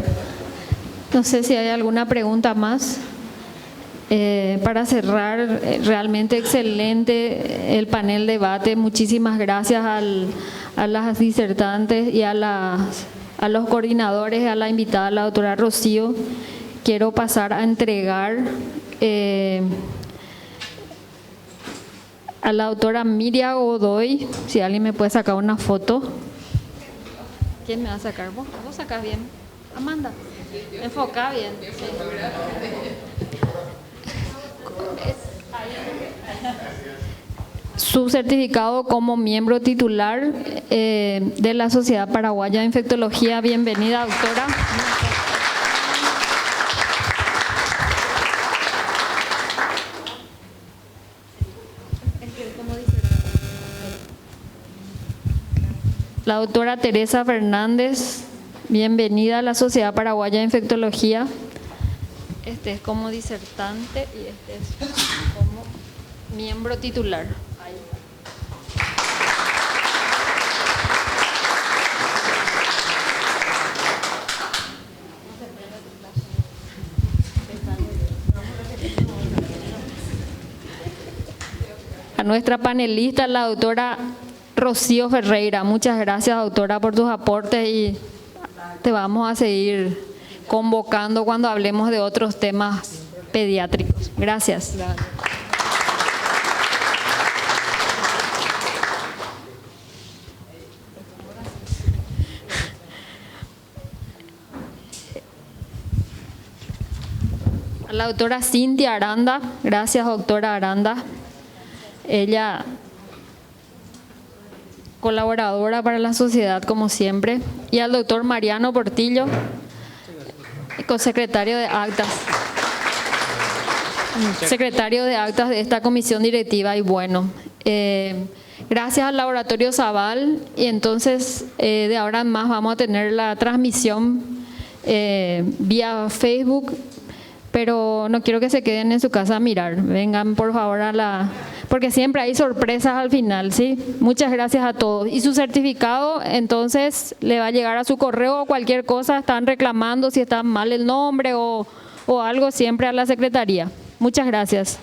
No sé si hay alguna pregunta más. Para cerrar, realmente excelente el panel de debate. Muchísimas gracias a las disertantes y a los coordinadores, a la invitada, la doctora Rocío. Quiero pasar a entregar a la doctora Miriam Godoy, si alguien me puede sacar una foto. ¿Quién me va a sacar? ¿Vos sacás bien? Amanda, enfoca bien. Sí. Su certificado como miembro titular de la Sociedad Paraguaya de Infectología. Bienvenida, doctora. La doctora Teresa Fernández, bienvenida a la Sociedad Paraguaya de Infectología. Este es como disertante y este es como miembro titular. A nuestra panelista, la doctora Rocío Ferreira. Muchas gracias, doctora, por tus aportes y te vamos a seguir convocando cuando hablemos de otros temas pediátricos. Gracias. A la doctora Cintia Aranda. Gracias, doctora Aranda. Ella, colaboradora para la sociedad, como siempre. Y al doctor Mariano Portillo, secretario de actas. Secretario de actas de esta comisión directiva. Y bueno, gracias al Laboratorio Zaval. Y entonces, de ahora en más vamos a tener la transmisión vía Facebook. Pero no quiero que se queden en su casa a mirar. Vengan, por favor, porque siempre hay sorpresas al final, ¿sí? Muchas gracias a todos. Y su certificado, entonces, le va a llegar a su correo o cualquier cosa. Están reclamando si está mal el nombre o algo, siempre a la Secretaría. Muchas gracias.